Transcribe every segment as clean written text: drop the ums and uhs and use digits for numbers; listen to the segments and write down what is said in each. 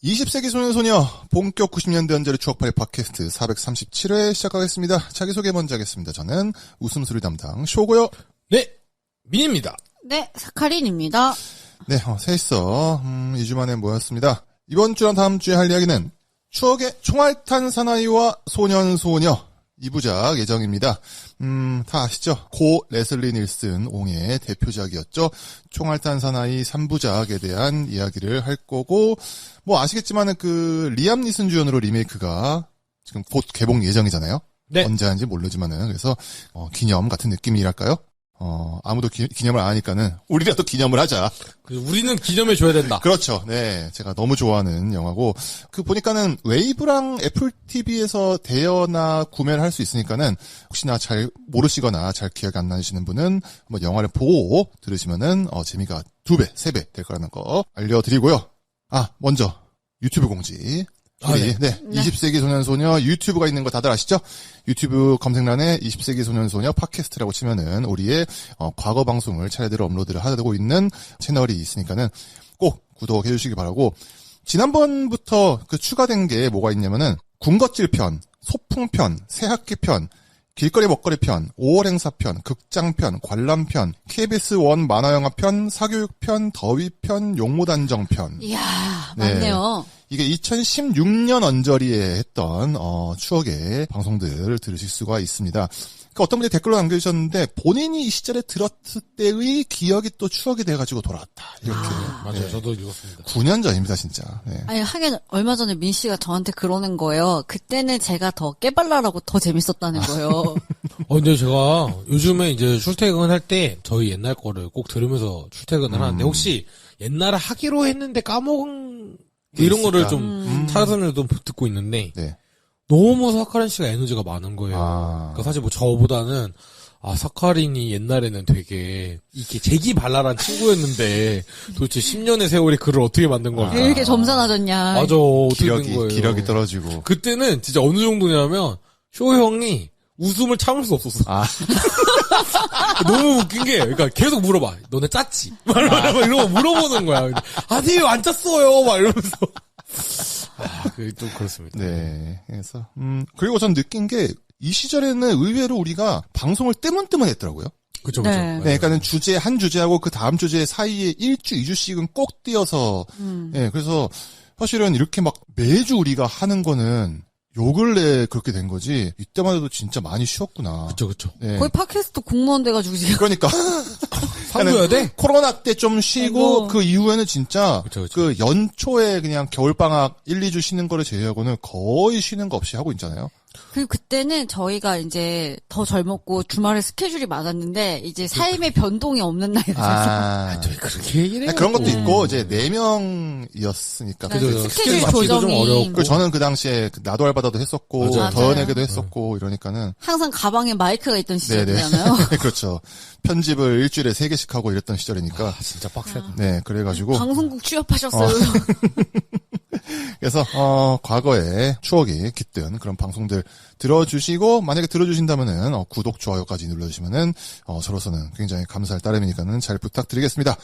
20세기 소년소녀 본격 90년대 연재의 추억팔이 팟캐스트 437회 시작하겠습니다. 자기소개 먼저 하겠습니다. 저는 웃음소리 담당 쇼고요. 네, 민입니다. 네, 사카린입니다. 네, 셋이서 2주 만에 모였습니다. 이번 주랑 다음 주에 할 이야기는 추억의 총알탄 사나이와 소년소녀 2부작 예정입니다. 다 아시죠? 고 레슬리 닐슨 옹의 대표작이었죠. 총알탄 사나이 3부작에 대한 이야기를 할 거고, 뭐 아시겠지만은 그 리암 니슨 주연으로 리메이크가 지금 곧 개봉 예정이잖아요. 네. 언제 하는지 모르지만은 그래서 기념 같은 느낌이랄까요? 아무도 기념을 안 하니까는 우리라도 기념을 하자. 우리는 기념해줘야 된다. 그렇죠. 네. 제가 너무 좋아하는 영화고, 보니까는 웨이브랑 애플 TV에서 대여나 구매를 할 수 있으니까는 혹시나 잘 모르시거나 잘 기억이 안 나시는 분은 한번 영화를 보고 들으시면은, 재미가 2배, 3배 될 거라는 거 알려드리고요. 먼저 유튜브 공지. 우리, 네. 20세기 소년소녀 유튜브가 있는 거 다들 아시죠? 유튜브 검색란에 20세기 소년소녀 팟캐스트라고 치면은 우리의 과거 방송을 차례대로 업로드를 하고 있는 채널이 있으니까는 꼭 구독해 주시기 바라고, 지난번부터 추가된 게 뭐가 있냐면은 군것질 편, 소풍 편, 새학기 편, 길거리 먹거리 편, 5월 행사 편, 극장 편, 관람 편, KBS 1 만화영화 편, 사교육 편, 더위 편, 용모단정 편. 이야, 많네요. 이게 2016년 언저리에 했던 추억의 방송들을 들으실 수가 있습니다. 그러니까 어떤 분이 댓글로 남겨주셨는데 본인이 이 시절에 들었을 때의 기억이 또 추억이 돼가지고 돌아왔다. 이렇게. 맞아요. 네. 저도 읽었습니다. 9년 전입니다, 진짜. 네. 아니, 하긴 얼마 전에 민 씨가 저한테 그러는 거예요. 그때는 제가 더 깨발랄하고 더 재밌었다는 거예요. 근데 제가 요즘에 이제 출퇴근할 때 저희 옛날 거를 꼭 들으면서 출퇴근을 하는데, 혹시 옛날에 하기로 했는데 까먹은 이런 거를 좀 찾아서 좀 듣고 있는데, 네. 너무 사카린 씨가 에너지가 많은 거예요. 그러니까 사실 뭐 저보다는 사카린이 옛날에는 되게 이렇게 재기발랄한 친구였는데 도대체 10년의 세월이 그를 어떻게 만든 걸까? 왜 이렇게 점잖아졌냐. 맞아. 어떻게 된 거예요? 기력이 떨어지고. 그때는 진짜 어느 정도냐면 쇼 형이 웃음을 참을 수 없었어. 너무 웃긴 게, 그러니까 계속 물어봐. 너네 짰지? 막 이러고 물어보는 거야. 아니, 안 짰어요. 막 이러면서. 그게 좀 그렇습니다. 네. 그래서, 그리고 전 느낀 게, 이 시절에는 의외로 우리가 방송을 뜨문뜨문했더라고요. 그쵸. 네, 그러니까는 한 주제하고 그 다음 주제 사이에 1주, 2주씩은 꼭 띄어서, 네, 그래서 사실은 이렇게 막 매주 우리가 하는 거는 요 근래 그렇게 된 거지, 이때만 해도 진짜 많이 쉬었구나. 그쵸. 네. 거의 팟캐스트 공무원 돼가지고 지금. 그러니까. 상줘야 돼? 코로나 때 좀 쉬고, 아이고. 그 이후에는 진짜, 그쵸. 그 연초에 그냥 겨울방학 1, 2주 쉬는 거를 제외하고는 거의 쉬는 거 없이 하고 있잖아요. 그리고 그때는 저희가 이제 더 젊었고 주말에 스케줄이 많았는데 이제 삶의 변동이 없는 나이였어요. 저희 그렇게 얘기를 해요. 그런 것도 있고, 이제 4명이었으니까. 그죠. 스케줄 맞추기도 좀 조정이. 어려웠고. 그리고 저는 그 당시에 나도 알바다도 했었고, 맞아요. 더 연예계도 했었고, 이러니까는. 항상 가방에 마이크가 있던 네네. 시절이잖아요. 그렇죠. 편집을 일주일에 3개씩 하고 이랬던 시절이니까. 진짜 빡세다. 네, 그래가지고. 방송국 취업하셨어요. 그래서, 과거에 추억이 깃든 그런 방송들 들어주시고, 만약에 들어주신다면은, 구독, 좋아요까지 눌러주시면은, 저로서는 굉장히 감사할 따름이니까는 잘 부탁드리겠습니다.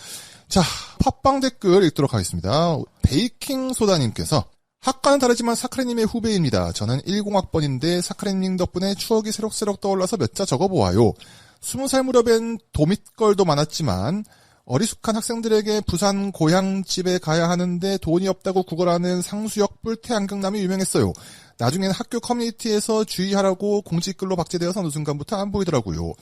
자, 팟빵 댓글 읽도록 하겠습니다. 베이킹소다님께서, 학과는 다르지만 사카린님의 후배입니다. 저는 10학번인데 사카린님 덕분에 추억이 새록새록 떠올라서 몇 자 적어보아요. 20살 무렵엔 도밋걸도 많았지만 어리숙한 학생들에게 부산 고향집에 가야 하는데 돈이 없다고 구걸하는 상수역 뿔테 안경남이 유명했어요. 나중엔 학교 커뮤니티에서 주의하라고 공지글로 박제되어서 어느 순간부터 안 보이더라고요.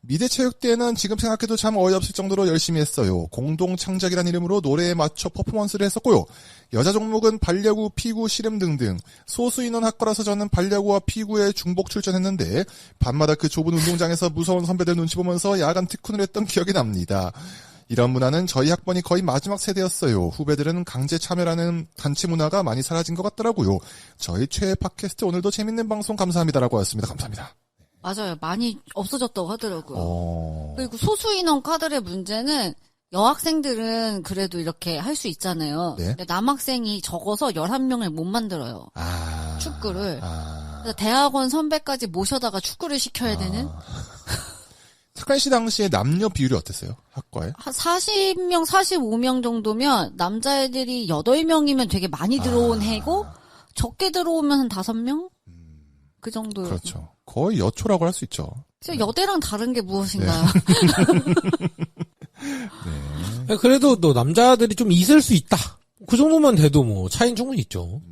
미대체육대회는 지금 생각해도 참 어이없을 정도로 열심히 했어요. 공동창작이란 이름으로 노래에 맞춰 퍼포먼스를 했었고요. 여자 종목은 발야구, 피구, 씨름 등등. 소수인원 학과라서 저는 발야구와 피구에 중복 출전했는데 밤마다 그 좁은 운동장에서 무서운 선배들 눈치 보면서 야간 특훈을 했던 기억이 납니다. 이런 문화는 저희 학번이 거의 마지막 세대였어요. 후배들은 강제 참여라는 단체 문화가 많이 사라진 것 같더라고요. 저희 최애 팟캐스트 오늘도 재밌는 방송 감사합니다라고 하였습니다. 감사합니다. 맞아요. 많이 없어졌다고 하더라고요. 그리고 소수인원 카드의 문제는 여학생들은 그래도 이렇게 할 수 있잖아요. 네? 근데 남학생이 적어서 11명을 못 만들어요. 축구를. 그래서 대학원 선배까지 모셔다가 축구를 시켜야 되는? 사카린 씨 당시에 남녀 비율이 어땠어요? 학과에? 한 40명, 45명 정도면 남자애들이 8명이면 되게 많이 들어온 해고 적게 들어오면 한 5명? 그 정도. 그렇죠. 거의 여초라고 할 수 있죠. 여대랑 다른 게 무엇인가요? 네. 그래도 너 남자들이 좀 있을 수 있다. 그 정도만 돼도 뭐 차이는 충분히 있죠.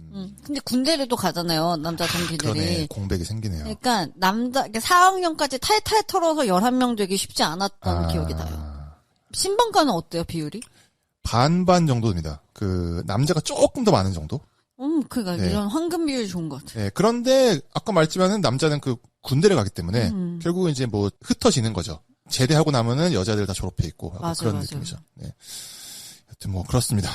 근데 군대를 또 가잖아요, 남자 동기들이. 그러네. 공백이 생기네요. 그러니까 4학년까지 탈탈 털어서 11명 되기 쉽지 않았던 기억이 나요. 신방과는 어때요, 비율이? 반반 정도입니다. 그 남자가 조금 더 많은 정도? 그러니까 네. 이런 황금 비율이 좋은 것 같아요. 네, 그런데 아까 말했지만은 남자는 그 군대를 가기 때문에 결국은 이제 뭐 흩어지는 거죠. 제대하고 나면은 여자들 다 졸업해 있고 맞아요, 그런 맞아요. 느낌이죠. 네. 하여튼 뭐 그렇습니다.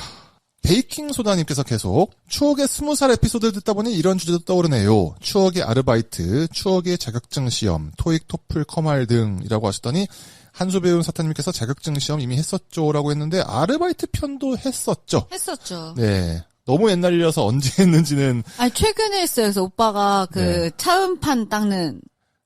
베이킹 소다님께서 계속 추억의 20살 에피소드를 듣다 보니 이런 주제도 떠오르네요. 추억의 아르바이트, 추억의 자격증 시험, 토익, 토플, 커말 등이라고 하셨더니 한수 배운 사탄님께서 자격증 시험 이미 했었죠라고 했는데 아르바이트 편도 했었죠. 했었죠. 네. 너무 옛날이라서 언제 했는지는 아니, 최근에 했어요. 그래서 오빠가 그 차음판 닦는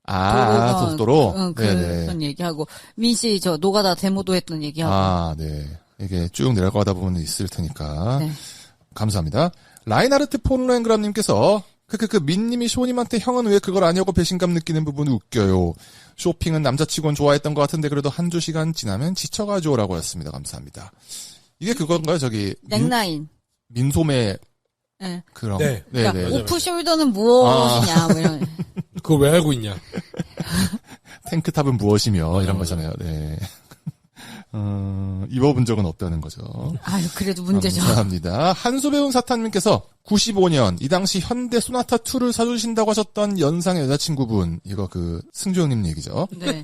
고속도로? 네네. 그런 얘기하고, 민씨 저 노가다 데모도 했던 얘기하고. 네. 이게 쭉 내려가다 보면 있을 테니까. 네. 감사합니다. 라인하르트 폰로앵그람님께서 민님이 쇼님한테 형은 왜 그걸 아냐고 배신감 느끼는 부분이 웃겨요. 쇼핑은 남자치곤 좋아했던 것 같은데 그래도 한두 시간 지나면 지쳐가죠라고 했습니다. 감사합니다. 이게 그건가요? 저기 넥라인. 민소매 네. 그런. 네. 그러니까 네네. 오프숄더는 무엇이냐, 뭐 이런. 그걸 왜 알고 있냐? 탱크탑은 무엇이며 이런 거잖아요. 네. 입어본 적은 없다는 거죠. 아유, 그래도 문제죠. 감사합니다. 한수 배운 사탄님께서 95년 이 당시 현대 소나타 2를 사주신다고 하셨던 연상의 여자친구분, 이거 그 승주형님 얘기죠. 네.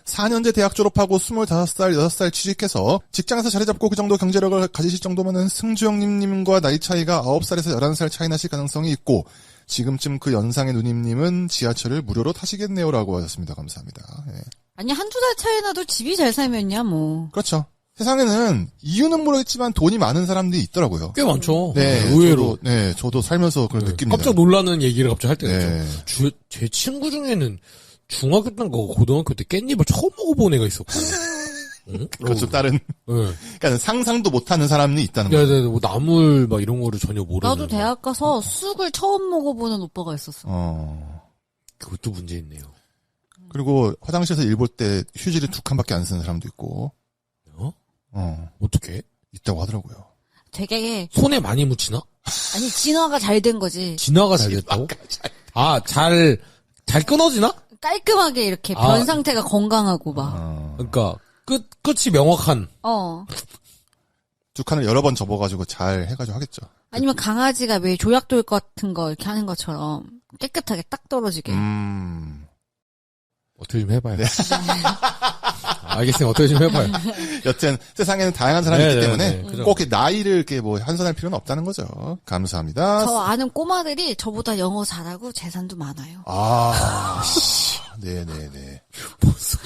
4년제 대학 졸업하고 25살, 6살 취직해서 직장에서 자리 잡고 그 정도 경제력을 가지실 정도면은 승주형님과 나이 차이가 9살에서 11살 차이 나실 가능성이 있고 지금쯤 그 연상의 누님님은 지하철을 무료로 타시겠네요라고 하셨습니다. 감사합니다. 네. 아니, 한두 달 차이 나도 집이 잘 살면야, 뭐. 그렇죠. 세상에는 이유는 모르겠지만 돈이 많은 사람들이 있더라고요. 꽤 많죠. 네, 의외로. 저도 살면서 그런 느낌입니다. 깜짝 놀라는 얘기를 갑자기 할 때가 네. 있죠. 제 친구 중에는 중학교 때인가 고등학교 때 깻잎을 처음 먹어본 애가 있었고. 응? 그렇죠. 다른, 네. 그러니까 상상도 못하는 사람이 있다는 거죠. 네, 뭐 나물 막 이런 거를 전혀 모르는. 나도 대학 가서 쑥을 처음 먹어보는 오빠가 있었어. 그것도 문제 있네요. 그리고 화장실에서 일 볼 때 휴지를 2칸밖에 안 쓰는 사람도 있고. 어떻게? 있다고 하더라고요. 되게, 손에 많이 묻히나? 아니, 진화가 잘 된 거지. 진화가 잘 됐다고? 잘 끊어지나? 깔끔하게 이렇게 변 상태가 건강하고 막. 그러니까 끝이 명확한. 2칸을 여러 번 접어가지고 잘 해가지고 하겠죠. 아니면 강아지가 왜 조약돌 같은 거 이렇게 하는 것처럼 깨끗하게 딱 떨어지게. 어떻게 좀 해봐요. 네. 알겠어요. 어떻게 좀 해봐요. 여튼 세상에는 다양한 사람이 있기 때문에 그죠. 꼭 이렇게 나이를 이렇게 뭐 환산할 필요는 없다는 거죠. 감사합니다. 저 아는 꼬마들이 저보다 영어 잘하고 재산도 많아요. 네네네.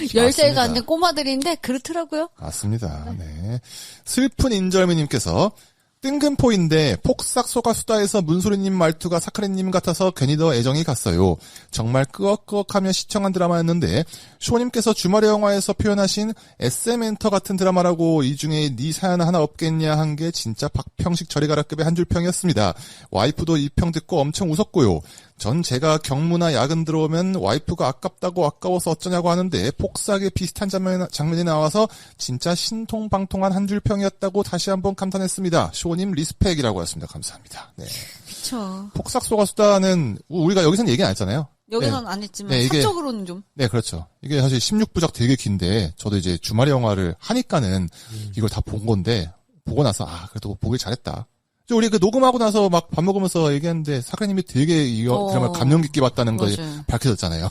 10살도 안 된 꼬마들인데 그렇더라고요. 맞습니다. 네. 슬픈 인절미님께서 뜬금포인데 폭삭 소가 수다에서 문소리님 말투가 사카린님 같아서 괜히 더 애정이 갔어요. 정말 끄억끄억하며 시청한 드라마였는데 쇼님께서 주말의 영화에서 표현하신 SM 엔터 같은 드라마라고 이 중에 네 사연 하나 없겠냐 한 게 진짜 박평식 저리가라급의 한 줄평이었습니다. 와이프도 이 평 듣고 엄청 웃었고요. 전 제가 경무나 야근 들어오면 와이프가 아깝다고 아까워서 어쩌냐고 하는데 폭삭에 비슷한 장면이 나와서 진짜 신통방통한 한 줄평이었다고 다시 한번 감탄했습니다. 쇼님 리스펙이라고 했습니다. 감사합니다. 네. 그쵸. 폭삭 소가수다는 우리가 여기서는 얘기 안 했잖아요. 여기서는 네. 안 했지만 네, 사적으로는 좀. 네, 그렇죠. 이게 사실 16부작 되게 긴데 저도 이제 주말의 영화를 하니까는 이걸 다 본 건데 보고 나서 그래도 보길 잘했다. 우리 그 녹음하고 나서 막 밥 먹으면서 얘기했는데 사카린님이 되게 이 드라마를 감명 깊게 봤다는 거 밝혀졌잖아요.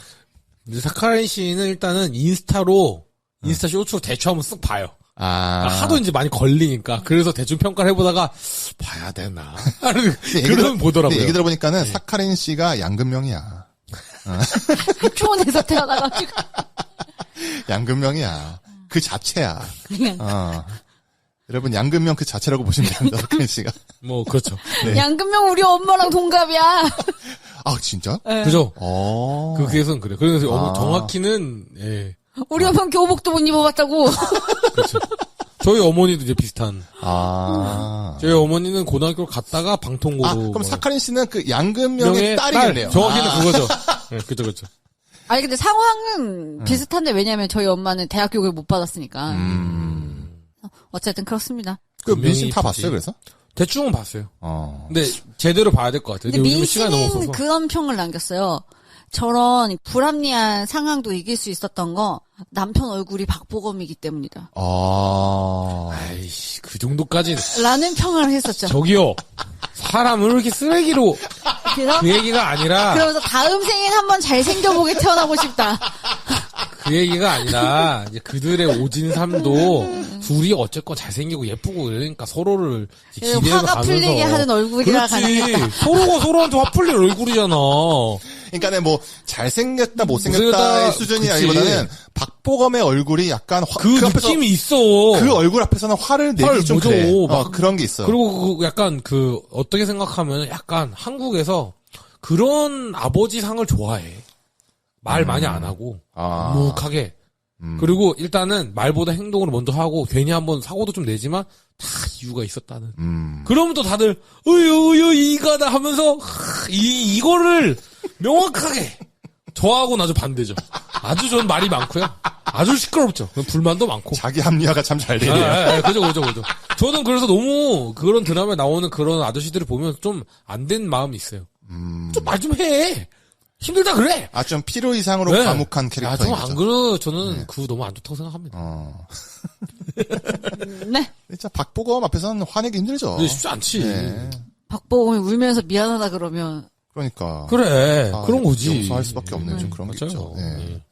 근데 사카린 씨는 일단은 인스타 쇼츠로 대충 한번 쓱 봐요. 하도 이제 많이 걸리니까 그래서 대충 평가를 해보다가 봐야 되나 그러면 보더라고요. 얘기 들어보니까는 사카린 씨가 양근명이야. 초원에서 태어나가지고. 양근명이야. 그 자체야. 여러분 양근명 그 자체라고 보시면 됩니다. 사카린 씨가. 뭐 그렇죠. 네. 양근명 우리 엄마랑 동갑이야. 진짜? 네. 그죠? 그게선 그래. 그래서 정확히는 우리 엄마 교복도 못 입어봤다고. 저희 어머니도 이제 비슷한. 저희 어머니는 고등학교를 갔다가 방통고로. 그럼 사카린 씨는 그 양금명의 딸이겠네요. 정확히는 그거죠. 네, 그죠. 아니 근데 상황은 비슷한데 왜냐면 저희 엄마는 대학 교육을 못 받았으니까. 어쨌든 그렇습니다. 그 민씨 다 봤어요, 그래서? 대충은 봤어요. 근데 제대로 봐야 될 것 같아요. 근데 요즘 시간이 너무 민씨는 없어서. 그런 평을 남겼어요. 저런 불합리한 상황도 이길 수 있었던 거 남편 얼굴이 박보검이기 때문이다. 아이씨, 그 정도까지는. 라는 평을 했었죠. 저기요. 사람을 이렇게 쓰레기로. 그래서 그 얘기가 아니라. 그러면서 다음 생엔 한번 잘생겨보게 태어나고 싶다. 그 얘기가 아니라, 이제 그들의 오진 삶도 둘이 어쨌건 잘생기고 예쁘고 이러니까 서로를 기대해 화가 가면서. 풀리게 하는 얼굴이라 그렇지. 가능했다. 서로가 서로한테 화 풀릴 얼굴이잖아. 그러니까 뭐 잘생겼다 못생겼다의 수준이 그치. 아니보다는 박보검의 얼굴이 약간 그 느낌이 있어. 그 얼굴 앞에서는 화를 내기 좀 뭐죠. 그래. 막 그런 게 있어. 그리고 약간 어떻게 생각하면 약간 한국에서 그런 아버지 상을 좋아해. 말 많이 안 하고 묵묵하게. 그리고 일단은 말보다 행동을 먼저 하고 괜히 한번 사고도 좀 내지만 다 이유가 있었다는. 그러면 또 다들 으유 이가다 하면서 이거를 명확하게 저하고는 아주 반대죠. 아주 전 말이 많고요. 아주 시끄럽죠. 불만도 많고. 자기 합리화가 참 잘 되네요. 그죠. 저는 그래서 너무 그런 드라마에 나오는 그런 아저씨들을 보면 좀 안 된 마음이 있어요. 좀 말 좀 해. 힘들다 그래. 좀 필요 이상으로 네. 과묵한 캐릭터인 안 거죠. 그래. 저는 그거 너무 안 좋다고 생각합니다. 네. 진짜 박보검 앞에서는 화내기 힘들죠. 근데 쉽지 않지. 네. 박보검이 울면서 미안하다 그러면 그러니까. 그래. 그런 거지. 용서할 수밖에 없는 좀 그런 게 있죠. 맞아요. 네.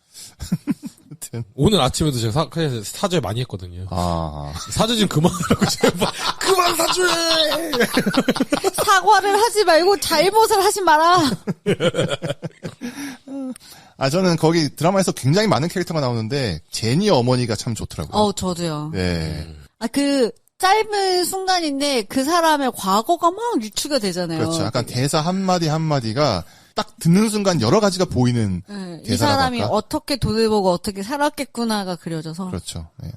아무튼. 오늘 아침에도 제가 사죄 많이 했거든요. 사죄 좀 그만하라고 제발. 그만 사죄해! 사과를 하지 말고 잘못을 하지 마라. 저는 거기 드라마에서 굉장히 많은 캐릭터가 나오는데 제니 어머니가 참 좋더라고요. 저도요. 네. 그 짧은 순간인데 그 사람의 과거가 막 유추가 되잖아요. 그렇죠. 약간 대사 한마디가 딱 듣는 순간 여러 가지가 보이는 네, 이 대사라고 사람이 할까? 어떻게 돈을 벌고 어떻게 살았겠구나가 그려져서. 그렇죠. 네.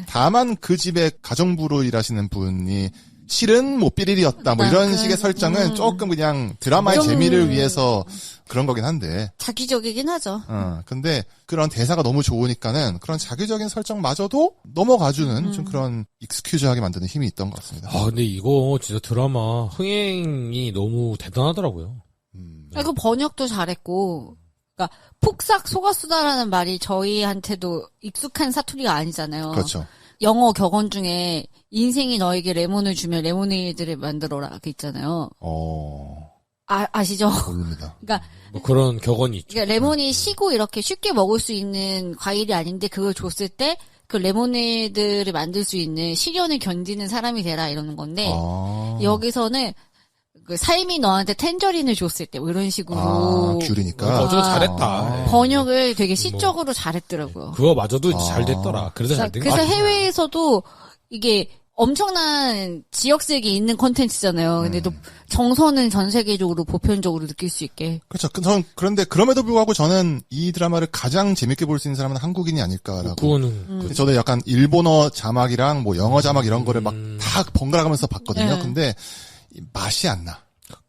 다만 그 집에 가정부로 일하시는 분이 실은 뭐 삐리리였다 뭐 이런 식의 설정은 조금 그냥 드라마의 재미를 위해서 그런 거긴 한데. 자기적이긴 하죠. 근데 그런 대사가 너무 좋으니까는 그런 자기적인 설정마저도 넘어가주는 좀 그런 익스큐즈하게 만드는 힘이 있던 것 같습니다. 근데 이거 진짜 드라마 흥행이 너무 대단하더라고요. 그 번역도 잘했고, 그러니까 폭삭 속았수다라는 말이 저희한테도 익숙한 사투리가 아니잖아요. 그렇죠. 영어 격언 중에 인생이 너에게 레몬을 주면 레모네이드를 만들어라 그 있잖아요. 아시죠? 모릅니다. 그러니까 뭐 그런 격언이 있죠. 그러니까 레몬이 시고 이렇게 쉽게 먹을 수 있는 과일이 아닌데 그걸 줬을 때 그 레모네이드를 만들 수 있는 시련을 견디는 사람이 되라 이러는 건데 여기서는 그 삶이 너한테 텐저린을 줬을 때 뭐 이런 식으로 귤이니까. 어쩌고 잘했다. 번역을 되게 시적으로 잘했더라고요. 그거마저도 잘 됐더라. 그래서 잘 된 거 그래서 같아. 해외에서도 이게 엄청난 지역색이 있는 콘텐츠잖아요. 근데 또 정서는 전 세계적으로 보편적으로 느낄 수 있게. 그렇죠. 그런데 그럼에도 불구하고 저는 이 드라마를 가장 재밌게 볼 수 있는 사람은 한국인이 아닐까라고. 그거는 저도 약간 일본어 자막이랑 뭐 영어 자막 이런 거를 막 다 번갈아가면서 봤거든요. 네. 근데 맛이 안 나.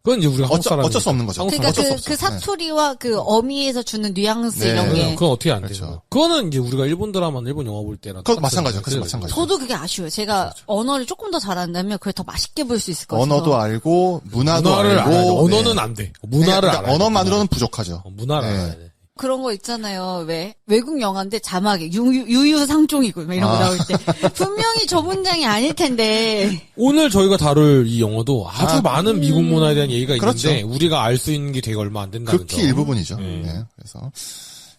그건 이제 우리가 한국 사람이니까. 어쩔 수 없는 거죠. 그러니까 어쩔 수 없어. 그 사투리와 그 어미에서 주는 뉘앙스 네. 이런 게. 그건 어떻게 안 그렇죠. 돼요. 그거는 이제 우리가 일본 드라마나 일본 영화 볼 때랑 그거 마찬가지죠. 그래서 마찬가지죠. 저도 그게 아쉬워요. 제가 언어를 조금 더 잘한다면 그걸 더 맛있게 볼 수 있을 것 같아요. 언어도 알고 문화도 문화를 알고. 알아야 돼. 언어는 네. 안 돼. 문화를 그러니까 알아야 돼. 언어만으로는 부족하죠. 문화를 네. 알아야 돼. 그런 거 있잖아요. 왜? 외국 영화인데 자막에 유유상종이고 막 이런 거 나올 때 분명히 저 문장이 아닐 텐데. 오늘 저희가 다룰 이 영화도 아주 많은 미국 문화에 대한 얘기가 그렇죠. 있는데 우리가 알 수 있는 게 되게 얼마 안 된다는 극히 점. 일부분이죠. 네. 그래서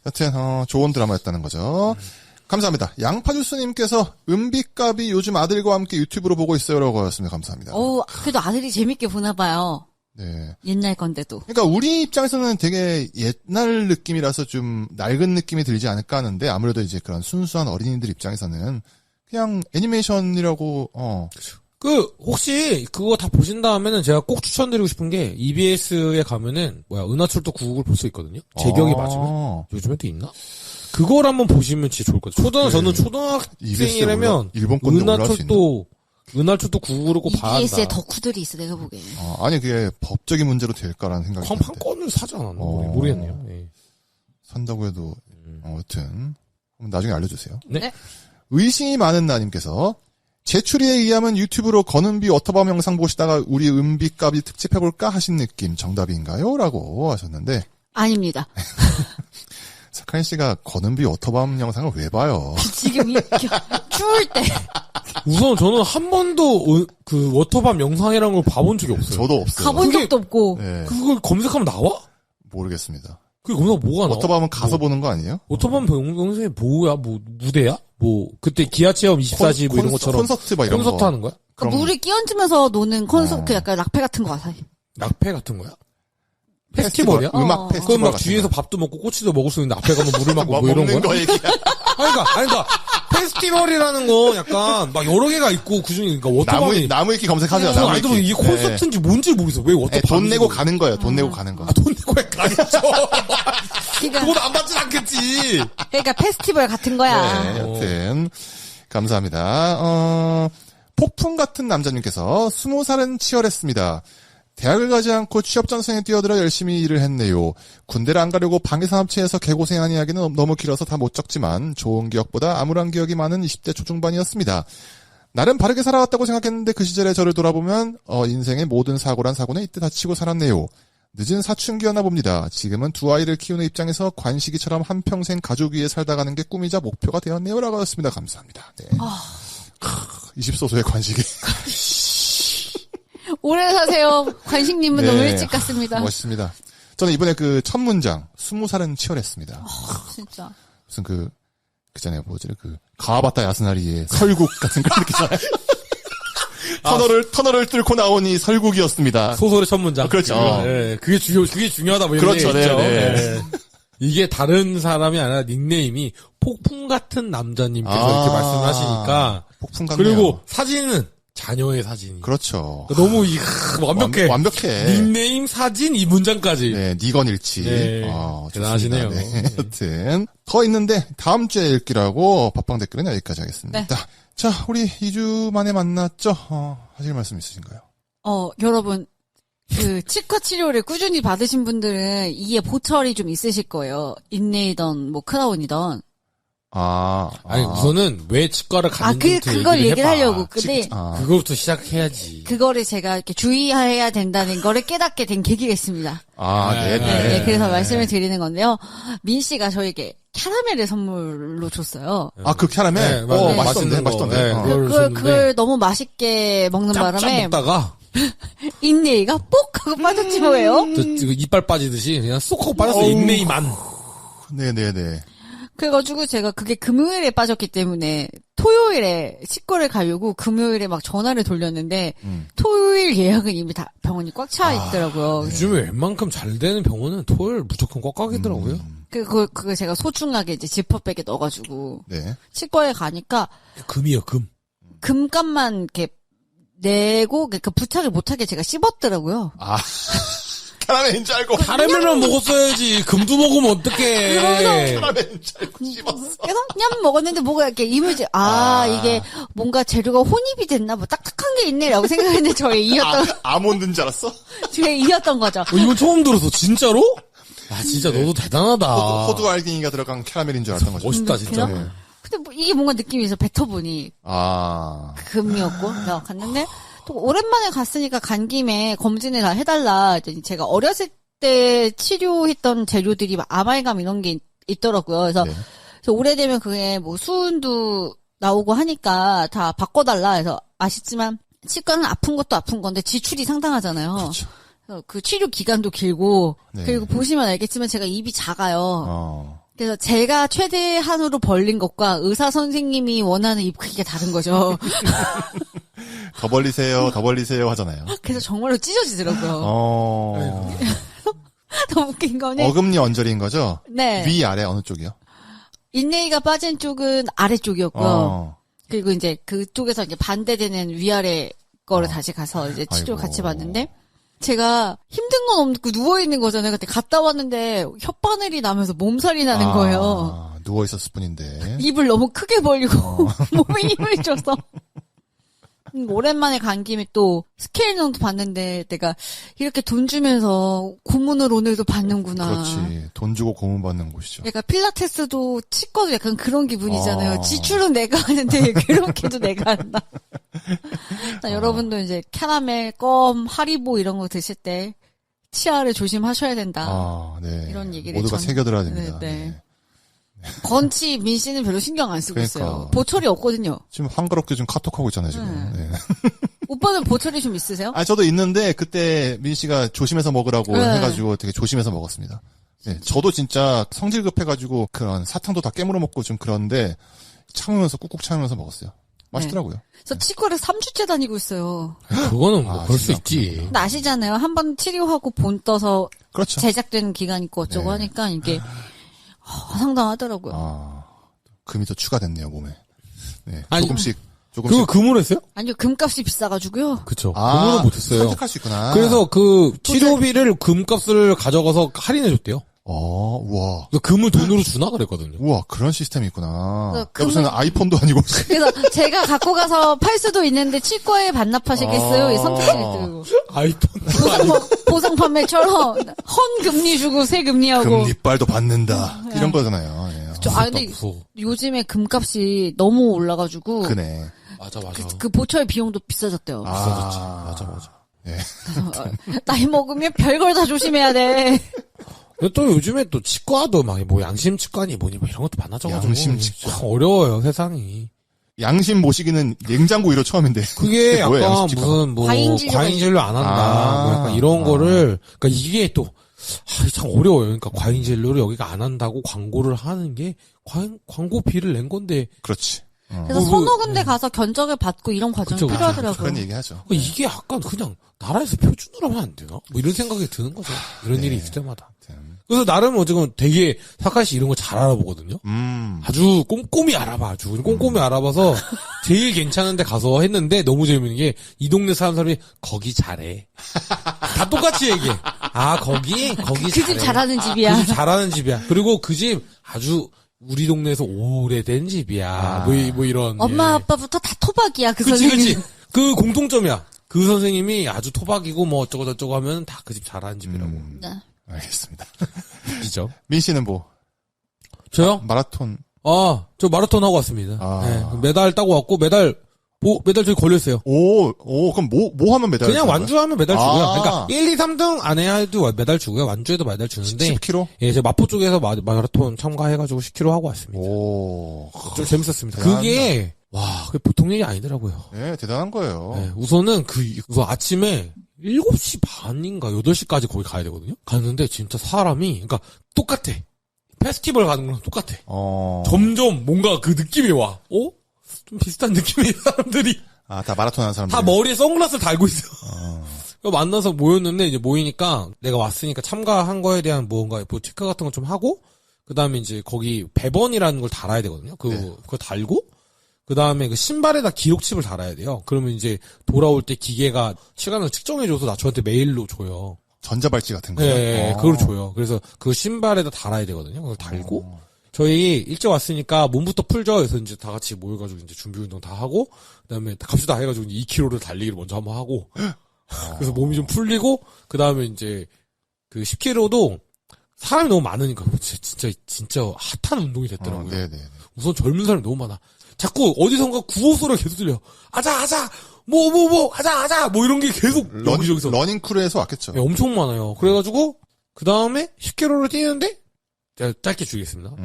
여튼 좋은 드라마였다는 거죠. 감사합니다. 양파주스님께서 은비값이 요즘 아들과 함께 유튜브로 보고 있어요라고 하셨습니다. 감사합니다. 그래도 아들이 재밌게 보나 봐요. 네. 옛날 건데도. 그러니까 우리 입장에서는 되게 옛날 느낌이라서 좀 낡은 느낌이 들지 않을까 하는데 아무래도 이제 그런 순수한 어린이들 입장에서는 그냥 애니메이션이라고 혹시 그거 다 보신 다음에는 제가 꼭 추천드리고 싶은 게 EBS에 가면은 은하철도 999을 볼 수 있거든요. 제격이 맞으면. 요즘에도 있나? 그걸 한번 보시면 진짜 좋을 것 같아요. 저는 초등학생이라면 일본 건데 올라갈 수 있나? 은하철도 999를 꼭 봐야 한다. EBS에 덕후들이 있어 내가 보기에. 아니 그게 법적인 문제로 될까라는 생각이 드는데. 판권을 사지 않았나? 모르겠네요. 예. 산다고 해도 여튼 나중에 알려주세요. 네. 의심이 많은 나님께서 제추리에 의하면 유튜브로 건은비 워터밤 영상 보시다가 우리 은비값이 특집해볼까 하신 느낌 정답인가요? 라고 하셨는데 아닙니다. 사카린 씨가 건은비 워터밤 영상을 왜 봐요? 지금 추울 때. 우선 저는 한 번도 그 워터밤 영상이라는 걸 봐본 적이 없어요. 저도 없어요. 가본 적도 없고. 네. 그걸 검색하면 나와? 모르겠습니다. 그게 검색 뭐가 나와? 워터밤은 가서 보는 거 아니에요? 워터밤 영상이 뭐야? 무대야? 그때 기아체험 24시 뭐 이런 것처럼 콘서트 막 이런 콘서트 거. 하는 거야? 그러니까 물에 끼얹으면서 노는 콘서트 약간 락페 같은 거 같아. 락페 같은 거야? 페스티벌이야? 음악 페스티벌. 그럼 막 뒤에서 밥도 먹고 꼬치도 먹을 수 있는데 앞에 가면 물을 맞고 뭐 이런 거야? 거 얘기야. 그러니까 페스티벌이라는 거 약간 막 여러 개가 있고 그중에 그러니까 워터밤이 나무 위키 검색하세요. 저는 아이도 이게 콘서트인지 뭔지 모르겠어. 왜 워터밤? 돈 내고 가는 거예요. 돈 내고 가는 거. 돈 내고 가겠죠. 그러니까, 돈 안 받진 않겠지. 그러니까 페스티벌 같은 거야. 네, 여튼 감사합니다. 폭풍 같은 남자님께서 20살은 치열했습니다. 대학을 가지 않고 취업 전선에 뛰어들어 열심히 일을 했네요. 군대를 안 가려고 방위산업체에서 개고생한 이야기는 너무 길어서 다 못 적지만 좋은 기억보다 암울한 기억이 많은 20대 초중반이었습니다. 나름 바르게 살아왔다고 생각했는데 그 시절의 저를 돌아보면 인생의 모든 사고란 사고는 이때 다치고 살았네요. 늦은 사춘기였나 봅니다. 지금은 두 아이를 키우는 입장에서 관식이처럼 한평생 가족 위에 살다 가는 게 꿈이자 목표가 되었네요. 라고 하셨습니다. 감사합니다. 네. 20소소의 관식이. 오래 사세요. 관식님은 너무 일찍 갔습니다. 멋있습니다. 저는 이번에 그 첫 문장 20살은 치열했습니다. 진짜. 무슨 그잖아요. 뭐지? 가와바타 야스나리의 설국 같은 그런 느낌이잖아요. 터널을 뚫고 나오니 설국이었습니다. 소설의 첫 문장. 그렇죠. 네, 그게 중요하다 뭐 이런 그렇죠. 게 있죠. 네. 이게 다른 사람이 아니라 닉네임이 폭풍 같은 남자님께서 이렇게 말씀을 하시니까. 폭풍 같네요. 그리고 사진은 자녀의 사진이. 그렇죠. 너무 완벽해. 완벽해. 닉네임 사진 이 문장까지. 네, 니건일치. 네, 대단하시네요. 네. 여튼 더 있는데 다음 주에 읽기라고 팟빵 댓글은 여기까지 하겠습니다. 네. 자, 우리 2주 만에 만났죠. 하실 말씀 있으신가요? 여러분 치과 치료를 꾸준히 받으신 분들은 이에 보철이 좀 있으실 거예요. 인내이던 뭐 크라운이던. 아니 우선은 왜 치과를 가는지부터 그걸 얘기를 해봐. 하려고. 근데 그거부터 시작해야지. 그거를 제가 이렇게 주의해야 된다는 거를 깨닫게 된 계기가 있습니다. 네네. 네, 그래서 말씀을 드리는 건데요. 민 씨가 저에게 캐러멜을 선물로 줬어요. 그 캐러멜? 네, 맛있던데. 네, 그걸 너무 맛있게 먹는 바람에 먹다가 인내이가 뽁 하고 빠졌지 뭐예요. 이빨 빠지듯이 그냥 쏙 하고 빠졌어요. 인내이만. 네네네. 그래가지고 제가 그게 금요일에 빠졌기 때문에 토요일에 치과를 가려고 금요일에 막 전화를 돌렸는데 토요일 예약은 이미 다 병원이 꽉 차 있더라고요. 요즘에 웬만큼 잘 되는 병원은 토요일 무조건 꽉 가겠더라고요. 그걸 제가 소중하게 이제 지퍼백에 넣어가지고 네. 치과에 가니까 금이요, 금. 금값만 이렇게 내고 그 부착을 못하게 제가 씹었더라고요. 캐러멜인 줄 알고. 캐러멜만 먹었어야지. 금도 먹으면 어떡해. 캐러멜인 줄 알고 씹었어. 그래서 냠 먹었는데 뭐가 이렇게 이물질 이게 뭔가 재료가 혼입이 됐나 뭐 딱딱한 게 있네라고 생각했는데 저의 이였던 아몬드인 줄 알았어? 저의 이였던 거죠. 이건 처음 들었어. 진짜로? 진짜 너도 대단하다. 호두 알갱이가 들어간 캐러멜인 줄 알았던 거죠. 멋있다 진짜. 네. 근데 이게 뭔가 느낌이 있어. 뱉어보니 금이었고 내가 갔는데 또 오랜만에 갔으니까 간 김에 검진을 다 해달라. 제가 어렸을 때 치료했던 재료들이 막 아말감 이런 게 있더라고요. 그래서, 네. 그래서 오래되면 그게 뭐 수은도 나오고 하니까 다 바꿔달라. 해서 아시지만 치과는 아픈 것도 아픈 건데 지출이 상당하잖아요. 그렇죠. 그래서 그 치료 기간도 길고 네. 그리고 보시면 알겠지만 제가 입이 작아요. 그래서 제가 최대한으로 벌린 것과 의사 선생님이 원하는 입 크기가 다른 거죠. 더 벌리세요 하잖아요. 그래서 정말로 찢어지더라고요. 너무 웃긴 거는 어금니 언저리인 거죠? 네. 위 아래 어느 쪽이요? 인내이가 빠진 쪽은 아래쪽이었고요. 그리고 이제 그쪽에서 이제 반대되는 위아래 거를 다시 가서 이제 치료 같이 받는데 제가 힘든 건 없고 누워 있는 거잖아요. 그때 갔다 왔는데 혓바늘이 나면서 몸살이 나는 거예요. 누워 있었을 뿐인데. 입을 너무 크게 벌리고 몸에 힘을 줘서. 오랜만에 간 김에 또 스케일링도 봤는데 내가 이렇게 돈 주면서 고문을 오늘도 받는구나. 그렇지. 돈 주고 고문 받는 곳이죠. 약간 필라테스도 치과도 약간 그런 기분이잖아요. 지출은 내가 하는데 그렇게도 내가 한다. 여러분도 이제 캐러멜, 껌, 하리보 이런 거 드실 때 치아를 조심하셔야 된다. 네. 이런 얘기를 모두가 새겨들어야 됩니다. 네. 건치 민 씨는 별로 신경 안 쓰고 그러니까. 있어요. 보철이 없거든요. 지금 한가롭게 좀 카톡하고 있잖아요, 지금. 네. 오빠는 보철이 좀 있으세요? 저도 있는데 그때 민 씨가 조심해서 먹으라고 해가지고 되게 조심해서 먹었습니다. 네, 저도 진짜 성질 급해가지고 그런 사탕도 다 깨물어 먹고 좀 그런데 참으면서 꾹꾹 참으면서 먹었어요. 맛있더라고요. 저 치과를 3주째 다니고 있어요. 그거는 뭐 그럴 수 있지. 근데 아시잖아요. 한번 치료하고 본 떠서 그렇죠. 제작되는 기간 있고 어쩌고 하니까 이게 상당하더라고요. 금이 더 추가됐네요, 몸에. 네, 아니, 조금씩. 그거 금으로 했어요? 아니요, 금값이 비싸가지고. 그쵸. 금으로 못했어요. 선택할 수 있구나. 그래서 그 치료비를 금값을 가져가서 할인해줬대요. 우와. 그래서 금을 돈으로 주나 그랬거든요. 우와, 그런 시스템이 있구나. 금을- 무슨 아이폰도 아니고. 그래서 제가 갖고 가서 팔 수도 있는데 치과에 반납하시겠어요? 이 선택지를 들고. 아이폰. 보상 판매처럼 헌 금리 주고 새 금리하고. 금리빨도 받는다. 이런 거잖아요. 예. 근데 요즘에 금값이 너무 올라가지고. 그네. 맞아. 그 보철 비용도 비싸졌대요. 비싸졌지. 맞아. 예. 나이 먹으면 별걸 다 조심해야 돼. 근데 또 요즘에 또 치과도 막 뭐 양심 치과니 뭐니 뭐 이런 것도 많아져가지고. 양심 치과. 참 어려워요, 세상이. 양심 모시기는 냉장고 이로 처음인데. 그게 뭐예요, 약간 양심 치과? 무슨 뭐 과잉 과잉 진료가 진료 안 한다. 뭐 약간 이런 거를 그러니까 이게 또 참 어려워요. 그러니까 과잉 진료를 여기가 안 한다고 광고를 하는 게 광고비를 낸 건데 그렇지. 그래서 서너 군데 가서 견적을 받고 이런 과정이 그쵸, 그쵸. 필요하더라고요. 그런 얘기 하죠. 이게 약간 그냥 나라에서 표준으로 하면 안 되나? 뭐 이런 생각이 드는 거죠. 이런 일이 있을 때마다. 그래서 나름 지금 되게 사카이 씨 이런 거 잘 알아보거든요. 아주 꼼꼼히 알아봐. 아주 꼼꼼히 알아봐서 제일 괜찮은 데 가서 했는데 너무 재밌는 게 이 동네 사는 사람이 거기 잘해. 다 똑같이 얘기해. 거기 그 잘해. 집 잘하는 집이야. 그 집 잘하는 집이야. 그리고 그 집 아주 우리 동네에서 오래된 집이야. 뭐 이런. 엄마 예. 아빠부터 다 토박이야. 그 그치. 선생님. 그 공통점이야. 그 선생님이 아주 토박이고 뭐 어쩌고 저쩌고 하면 다 그 집 잘하는 집이라고. 네. 알겠습니다. 그죠? 민 씨는 뭐? 저요? 마라톤. 저 마라톤 하고 왔습니다. 아. 네, 메달 따고 왔고, 메달 저기 걸렸어요. 그럼 뭐 하면 메달? 그냥 완주하면 메달 주고요. 아. 그러니까 1, 2, 3등 안에 해도 메달 주고요. 완주해도 메달 주는데. 10km? 예, 제가 마포 쪽에서 마라톤 참가해가지고 10km 하고 왔습니다. 좀 재밌었습니다. 대단하다. 그게, 그게 보통 일이 아니더라고요. 네, 대단한 거예요. 네, 우선 아침에 7시 반인가 8시까지 거기 가야 되거든요? 갔는데 진짜 사람이, 그러니까 똑같아. 페스티벌 가는 거랑 똑같아. 점점 뭔가 그 느낌이 와. 좀 비슷한 느낌의 사람들이. 다 마라톤 하는 사람들. 다 머리에 선글라스를 달고 있어. 만나서 모였는데, 이제 모이니까 내가 왔으니까 참가한 거에 대한 뭔가 뭐 체크 같은 거 좀 하고, 그 다음에 이제 거기 배번이라는 걸 달아야 되거든요. 그거 달고, 그 다음에 그 신발에다 기록칩을 달아야 돼요. 그러면 이제 돌아올 때 기계가 시간을 측정해줘서 저한테 메일로 줘요. 전자발찌 같은 거. 네, 그걸 줘요. 그래서 그 신발에다 달아야 되거든요. 그걸 달고, 저희 일찍 왔으니까 몸부터 풀죠. 그래서 이제 다 같이 모여가지고 이제 준비 운동 다 하고, 그 다음에 갑시다 해가지고 2km를 달리기를 먼저 한번 하고, 그래서 몸이 좀 풀리고, 그 다음에 이제 그 10km도 사람이 너무 많으니까 진짜 핫한 운동이 됐더라고요. 네네. 우선 젊은 사람이 너무 많아. 자꾸 어디선가 구호 소리가 계속 들려. 아자, 아자, 뭐 이런 게 계속 여기저기서. 러닝 크루에서 왔겠죠. 네, 엄청 많아요. 그래가지고, 그 다음에 10km를 뛰는데, 제가 짧게 주겠습니다.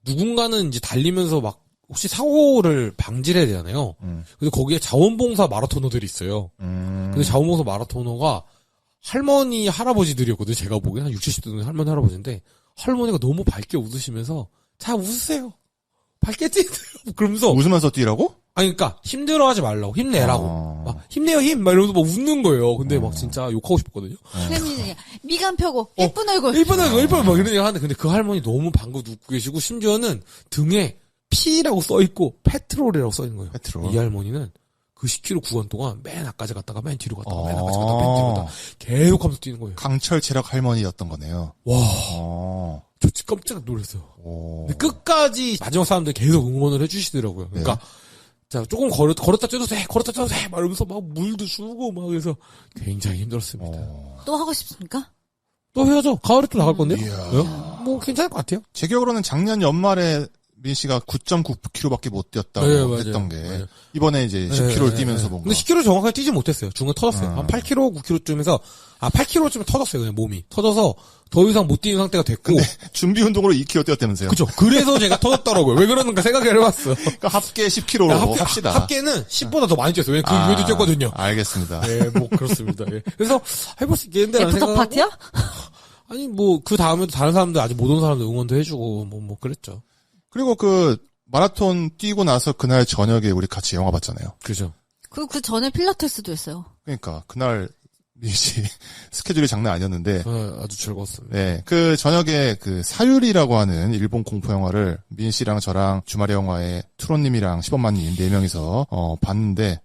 누군가는 이제 달리면서 막, 혹시 사고를 방지를 해야 되잖아요. 근데 거기에 자원봉사 마라토너들이 있어요. 근데 자원봉사 마라토너가 할머니, 할아버지들이었거든요. 제가 보기엔 한 60, 70대 할머니, 할아버지인데, 할머니가 너무 밝게 웃으시면서, 자, 웃으세요. 밝게 뛰세요. 그러면서. 웃으면서 뛰라고? 그러니까, 힘들어하지 말라고, 힘내라고. 막, 힘내요, 막 이러면서 막 웃는 거예요. 근데 막 진짜 욕하고 싶거든요. 미간 펴고, 예쁜 얼굴. 예쁜 얼굴, 막 이런 얘기 하는데, 근데 그 할머니 너무 방긋 웃고 계시고, 심지어는 등에 P라고 써있고, 페트롤이라고 써있는 거예요. 페트롤. 이 할머니는 그 10km 구간 동안 맨 앞까지 갔다가 맨 뒤로 갔다가 맨 앞까지 갔다가 맨 뒤로 갔다가 계속 하면서 뛰는 거예요. 강철 체력 할머니였던 거네요. 와. 저 진짜 깜짝 놀랐어요. 근데 끝까지 마지막 사람들 계속 응원을 해주시더라고요. 그러니까 자 조금 걸었다 쪄도 돼, 걸었다 쪄도 돼, 막 이러면서 막 물도 주고 막 그래서 굉장히 힘들었습니다. 또 하고 싶습니까? 또 해야죠. 가을에 또 나갈 건데요. 이야. 뭐 괜찮을 것 같아요. 제 기억으로는 작년 연말에 민 씨가 9.9km밖에 못 뛰었다고 맞아요. 했던 게 맞아요. 이번에 이제 10km를 뛰면서 뭔가. 근데 10km 정확하게 뛰지 못했어요. 중간 터졌어요. 한 8km, 9km쯤에서 8km쯤에 터졌어요. 그냥 몸이 터져서 더 이상 못 뛰는 상태가 됐고. 근데 준비 운동으로 2km 뛰었다면서요? 그죠. 그래서 제가 터졌더라고요. 왜 그러는가 생각을 해봤어요. 그러니까 합계 10km로 합시다. 합계는 10보다 더 많이 뛰었어요. 왜냐면 그 위에도 뛰었거든요. 알겠습니다. 네, 뭐 그렇습니다. 예. 그래서 해볼 수 있겠는데 라는 애프터 생각하고. 파티야? 아니 뭐 그 다음에도 다른 사람들 아직 못 온 사람들 응원도 해주고 뭐 그랬죠. 그리고 그 마라톤 뛰고 나서 그날 저녁에 우리 같이 영화 봤잖아요. 그죠. 그 전에 필라테스도 했어요. 그러니까 그날 민 씨 스케줄이 장난 아니었는데. 아주 즐거웠습니다. 네, 그 저녁에 그 사유리라고 하는 일본 공포 영화를 민 씨랑 저랑 주말의 영화에 투로님이랑 시범만님 4명이서 봤는데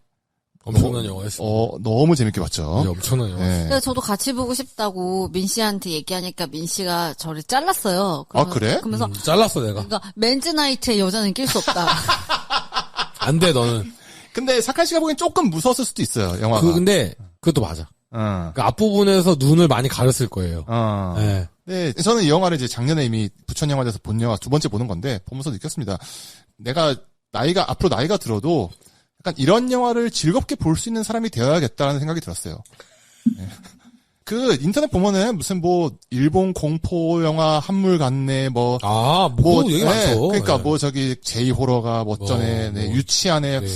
엄청난 영화였어요. 너무 재밌게 봤죠. 네, 엄청난 영화. 네. 그래서 저도 같이 보고 싶다고 민 씨한테 얘기하니까 민 씨가 저를 잘랐어요. 아, 그래? 그러면서 잘랐어 내가. 그러니까 맨즈 나이트에 여자는 낄 수 없다. 안 돼 너는. 근데 사칸 씨가 보기엔 조금 무서웠을 수도 있어요, 영화가. 근데 그것도 맞아. 그 앞부분에서 눈을 많이 가렸을 거예요. 네. 네, 저는 이 영화를 이제 작년에 이미 부천 영화제에서 본 영화 두 번째 보는 건데 보면서 느꼈습니다. 내가 앞으로 나이가 들어도 약간 이런 영화를 즐겁게 볼 수 있는 사람이 되어야겠다는 생각이 들었어요. 네. 그 인터넷 보면은 무슨 뭐 일본 공포 영화 한물 같네 뭐 얘기 많죠. 그러니까 네. 뭐 저기 제이 호러가 멋전에 유치하네. 네.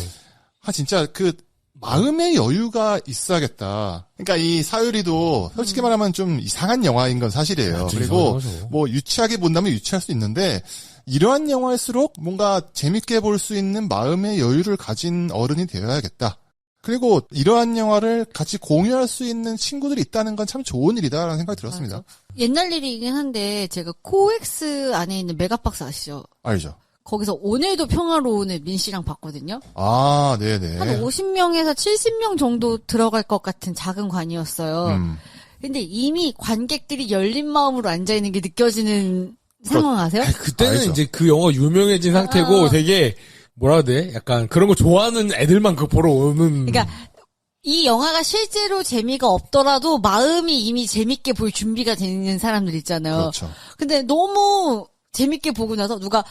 진짜 그 마음의 여유가 있어야겠다. 그러니까 이 사유리도 솔직히 말하면 좀 이상한 영화인 건 사실이에요. 그리고 뭐 유치하게 본다면 유치할 수 있는데 이러한 영화일수록 뭔가 재밌게 볼 수 있는 마음의 여유를 가진 어른이 되어야겠다. 그리고 이러한 영화를 같이 공유할 수 있는 친구들이 있다는 건 참 좋은 일이다라는 생각이 들었습니다. 맞아. 옛날 일이긴 한데 제가 코엑스 안에 있는 메가박스 아시죠? 알죠. 거기서 오늘도 평화로운을 민 씨랑 봤거든요. 아, 네네. 한 50명에서 70명 정도 들어갈 것 같은 작은 관이었어요. 근데 이미 관객들이 열린 마음으로 앉아있는 게 느껴지는 상황 아세요? 그때는 알죠. 이제 그 영화 유명해진 상태고 되게 뭐라 해야 돼? 약간 그런 거 좋아하는 애들만 그거 보러 오는. 그러니까 이 영화가 실제로 재미가 없더라도 마음이 이미 재밌게 볼 준비가 되는 사람들 있잖아요. 그렇죠. 근데 너무 재밌게 보고 나서 누가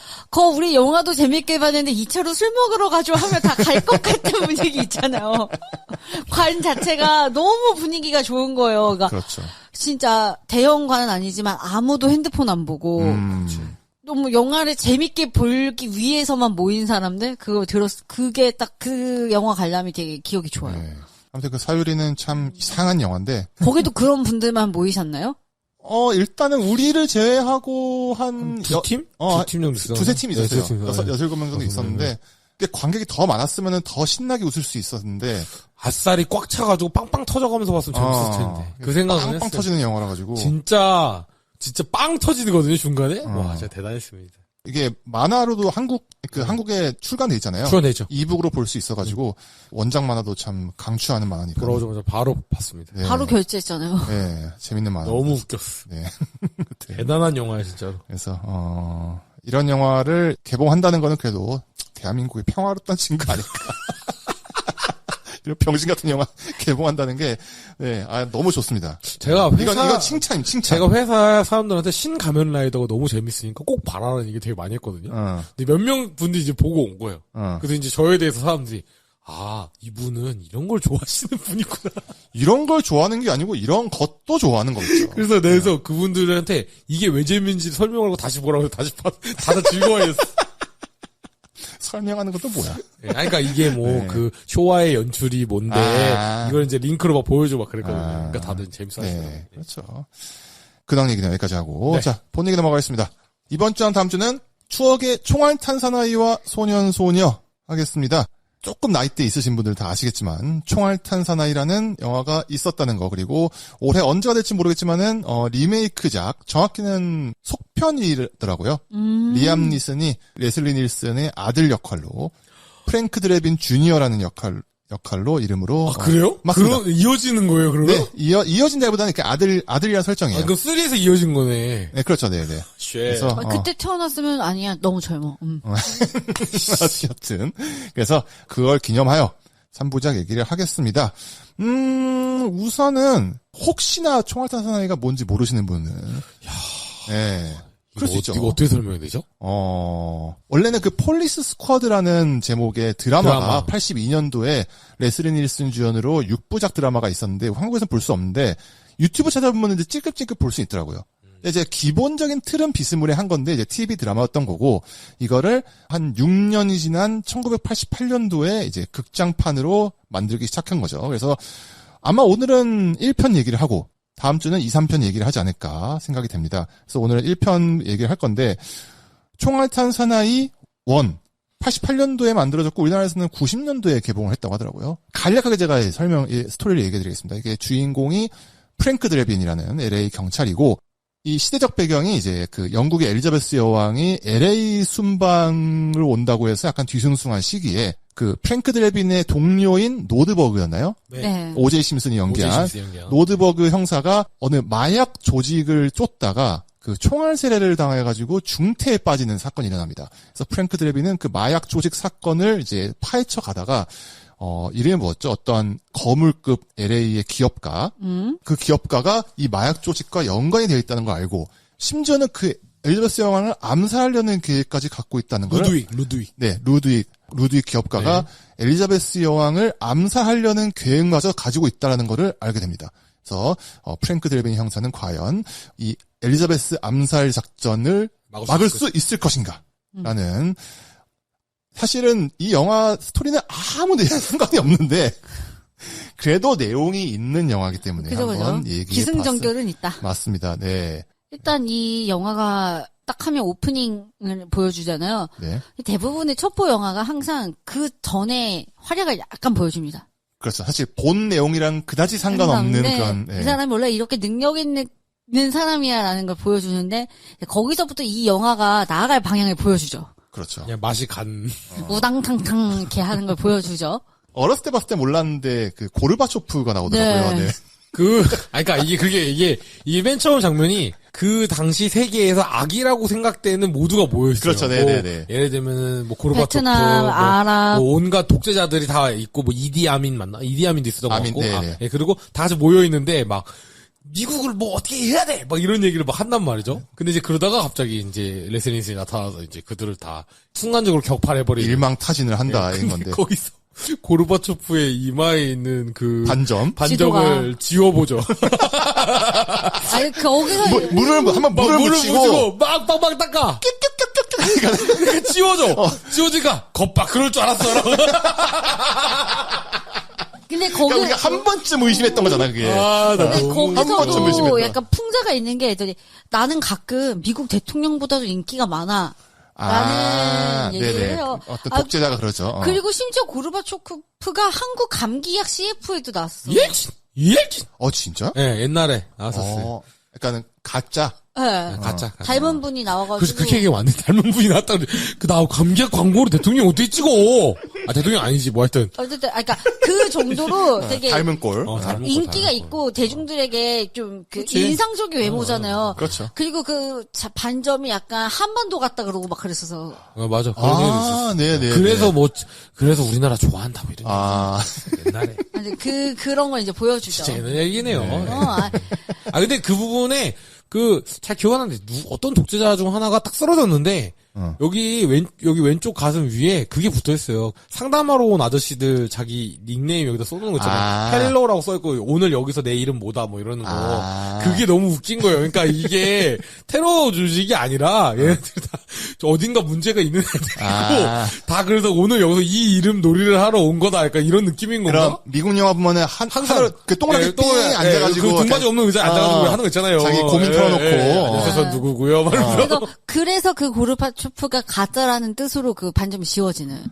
우리 영화도 재밌게 봤는데 2차로 술 먹으러 가죠 하면 다 갈 것 같은 분위기 있잖아요. 관 자체가 너무 분위기가 좋은 거예요. 그러니까 그렇죠. 진짜 대형관은 아니지만 아무도 핸드폰 안 보고 너무 영화를 재밌게 보기 위해서만 모인 사람들 그게 딱 그 영화 관람이 되게 기억이 좋아요. 네. 아무튼 그 사유리는 참 이상한 영화인데 거기도 그런 분들만 모이셨나요? 일단은 우리를 제외하고 한 두 팀? 두 팀 정도 있었어요. 두세 팀 있었어요. 네, 팀. 6-7명 정도 있었는데 관객이 더 많았으면은 더 신나게 웃을 수 있었는데 아싸리 꽉 차가지고 빵빵 터져가면서 봤으면 재밌었을 텐데. 그 생각은 했어요. 빵빵 터지는 영화라 가지고 진짜 빵 터지거든요 중간에. 와 진짜 대단했습니다. 이게 만화로도 한국에 출간돼 있잖아요. 출간되죠. 이북으로 볼 수 있어가지고 원작 만화도 참 강추하는 만화니까. 돌아오자마자 바로 봤습니다. 네. 바로 결제했잖아요. 네, 재밌는 만화. 너무 웃겼어. 네. 대단한 영화야 진짜로. 그래서 이런 영화를 개봉한다는 거는 그래도 대한민국의 평화롭다는 증거 아닐까. 이런 병신 같은 영화 개봉한다는 게 너무 좋습니다. 제가 이건 칭찬. 제가 회사 사람들한테 신가면라이더가 너무 재밌으니까 꼭 봐라는 얘기 되게 많이 했거든요. 근데 몇 명 분들이 이제 보고 온 거예요. 그래서 이제 저에 대해서 사람들이 이분은 이런 걸 좋아하시는 분이구나. 이런 걸 좋아하는 게 아니고 이런 것도 좋아하는 거겠죠. 그래서 그분들한테 이게 왜 재밌는지 설명하고 다시 보라고 다시 다들 즐거워했어. 설명하는 것도 뭐야? 그러니까 이게 그 쇼와의 연출이 뭔데 이걸 이제 링크로 막 보여줘 막 그랬거든요. 그러니까 다들 재밌어하시더라고요. 네, 그렇죠. 근황 얘기는 여기까지 하고 자, 본 얘기 넘어가겠습니다. 이번 주랑 다음 주는 추억의 총알탄 사나이와 소년소녀 하겠습니다. 조금 나이대 있으신 분들 다 아시겠지만 총알탄 사나이라는 영화가 있었다는 거, 그리고 올해 언제가 될지 모르겠지만은 리메이크작, 정확히는 속편이더라고요. 리암 니슨이 레슬리 닐슨의 아들 역할로 프랭크 드레빈 주니어라는 역할로 이름으로. 그래요? 맞습니다. 이어지는 거예요, 그러면? 네, 이어진다기보다는 이렇게 아들이란 설정이에요. 그럼 3에서 이어진 거네. 네, 그렇죠, 네네. 그래서 그때 태어났으면 아니야, 너무 젊어. 어쨌든 그래서 그걸 기념하여 3부작 얘기를 하겠습니다. 우선은 혹시나 총알탄 사나이가 뭔지 모르시는 분은 네. 그럴 수 있죠. 이거 어떻게 설명해야 되죠? 원래는 그 폴리스 스쿼드라는 제목의 드라마. 82년도에 레슬리 닐슨 주연으로 6부작 드라마가 있었는데 한국에서는 볼 수 없는데 유튜브 찾아보면 이제 찔끔찔끔 볼 수 있더라고요. 이제 기본적인 틀은 비스무리한 건데 이제 TV 드라마였던 거고 이거를 한 6년이 지난 1988년도에 이제 극장판으로 만들기 시작한 거죠. 그래서 아마 오늘은 1편 얘기를 하고 다음 주는 2, 3편 얘기를 하지 않을까 생각이 됩니다. 그래서 오늘은 1편 얘기를 할 건데 총알탄 사나이 1 88년도에 만들어졌고 우리나라에서는 90년도에 개봉을 했다고 하더라고요. 간략하게 제가 스토리를 얘기해 드리겠습니다. 이게 주인공이 프랭크 드레빈이라는 LA 경찰이고 이 시대적 배경이 이제 그 영국의 엘리자베스 여왕이 LA 순방을 온다고 해서 약간 뒤숭숭한 시기에 그 프랭크 드레빈의 동료인 노드버그였나요? 네. 오제이 심슨이 연기한 노드버그 형사가 어느 마약 조직을 쫓다가 그 총알 세례를 당해가지고 중태에 빠지는 사건이 일어납니다. 그래서 프랭크 드레빈은 그 마약 조직 사건을 이제 파헤쳐 가다가 이름이 뭐였죠? 어떠한 거물급 LA의 기업가. 그 기업가가 이 마약 조직과 연관이 되어 있다는 걸 알고, 심지어는 그 엘리자베스 여왕을 암살하려는 계획까지 갖고 있다는 걸. 루드윅. 네, 루드윅 기업가가 네. 엘리자베스 여왕을 암살하려는 계획마저 가지고 있다는 것을 알게 됩니다. 그래서, 프랭크 드레빈 형사는 과연 이 엘리자베스 암살 작전을 막을 수 있을 것인가? 라는, 사실은 이 영화 스토리는 아무 상관이 없는데 그래도 내용이 있는 영화이기 때문에 한번 얘기해 기승전결은 있다. 맞습니다. 네. 일단 이 영화가 딱 하면 오프닝을 보여주잖아요. 네. 대부분의 첩보 영화가 항상 그 전에 활약을 약간 보여줍니다. 그렇죠. 사실 본 내용이랑 그다지 상관없는 그런. 네. 이 사람이 원래 이렇게 능력 있는 사람이야라는 걸 보여주는데 거기서부터 이 영화가 나아갈 방향을 보여주죠. 그렇죠. 그냥 맛이 간. 우당탕탕 이렇게 하는 걸 보여주죠. 어렸을 때 봤을 때 몰랐는데 그 고르바초프가 나오더라고요. 네. 네. 그러니까 이게 맨 처음 장면이 그 당시 세계에서 악이라고 생각되는 모두가 모여있어요. 그렇죠, 네네네. 예를 들면은 뭐 고르바초프, 베트남, 아랍, 뭐 온갖 독재자들이 다 있고 뭐 이디아민 맞나? 이디아민도 있었던 것 같고, 네. 그리고 다 같이 모여 있는데 막 미국을 뭐 어떻게 해야 돼! 막 이런 얘기를 막 한단 말이죠. 근데 이제 그러다가 갑자기 이제 레슬리 닐슨이 나타나서 이제 그들을 다 순간적으로 격파해버리는. 일망타진을 한다, 이런 건데. 거기서 고르바초프의 이마에 있는 그 반점을 지워보죠. 아니 거기서 물을 한번 물을 묻히고 막 닦아. 지워져. 지워지니까 겁박 그럴 줄 알았어. 근데 거기 우리가 한 번쯤 의심했던 거잖아 그게. 근데 거기서도 의심했다. 약간 풍자가 있는 게 나는 가끔 미국 대통령보다도 인기가 많아. 라는 얘기를 네네. 해요. 어떤 독재자가 그러죠. 그리고 심지어 고르바초프가 한국 감기약 CF에도 나왔어. 진짜? 네, 옛날에 나왔었어요. 그러니까는 가짜. 네. 가짜. 닮은 분이 나와가지고. 그래서 그렇게 얘기 왔는데 닮은 분이 나왔다. 나 감기약 광고로 대통령 어떻게 찍어? 대통령 아니지, 뭐 하여튼. 어쨌든, 그러니까 그 정도로 되게. 닮은 꼴. 인기가 있고 대중들에게 좀 인상적인 외모잖아요. 그렇죠. 그리고 그 반점이 약간 한반도 같다 그러고 막 그랬어서. 맞아. 네네. 그래서 우리나라 좋아한다, 뭐 이런. 옛날에. 아니, 그런 걸 이제 보여주죠. 진짜 옛날 얘기네요. 근데 그 부분에, 잘 기억 안 나는데, 어떤 독재자 중 하나가 딱 쓰러졌는데, 여기 왼쪽 가슴 위에 그게 붙어 있어요. 상담하러 온 아저씨들 자기 닉네임 여기다 써놓은 거 있잖아요. 헬로라고 써있고, 오늘 여기서 내 이름 뭐다, 뭐 이러는 거. 그게 너무 웃긴 거예요. 그러니까 이게 테러 조직이 아니라, 얘네들 다 어딘가 문제가 있는 애들이고, 다 그래서 오늘 여기서 이 이름 놀이를 하러 온 거다. 약간 이런 느낌인 건가? 그럼 미국 영화 보면은 항상 그 동그랗게 삥 앉아가지고. 그 등받이 없는 의자에 앉아가지고 하는 거 있잖아요. 자기 고민 털어놓고. 안녕하세요, 누구고요? 그래서 그 고르바초프가 가짜라는 뜻으로 그 반점이 지워지는.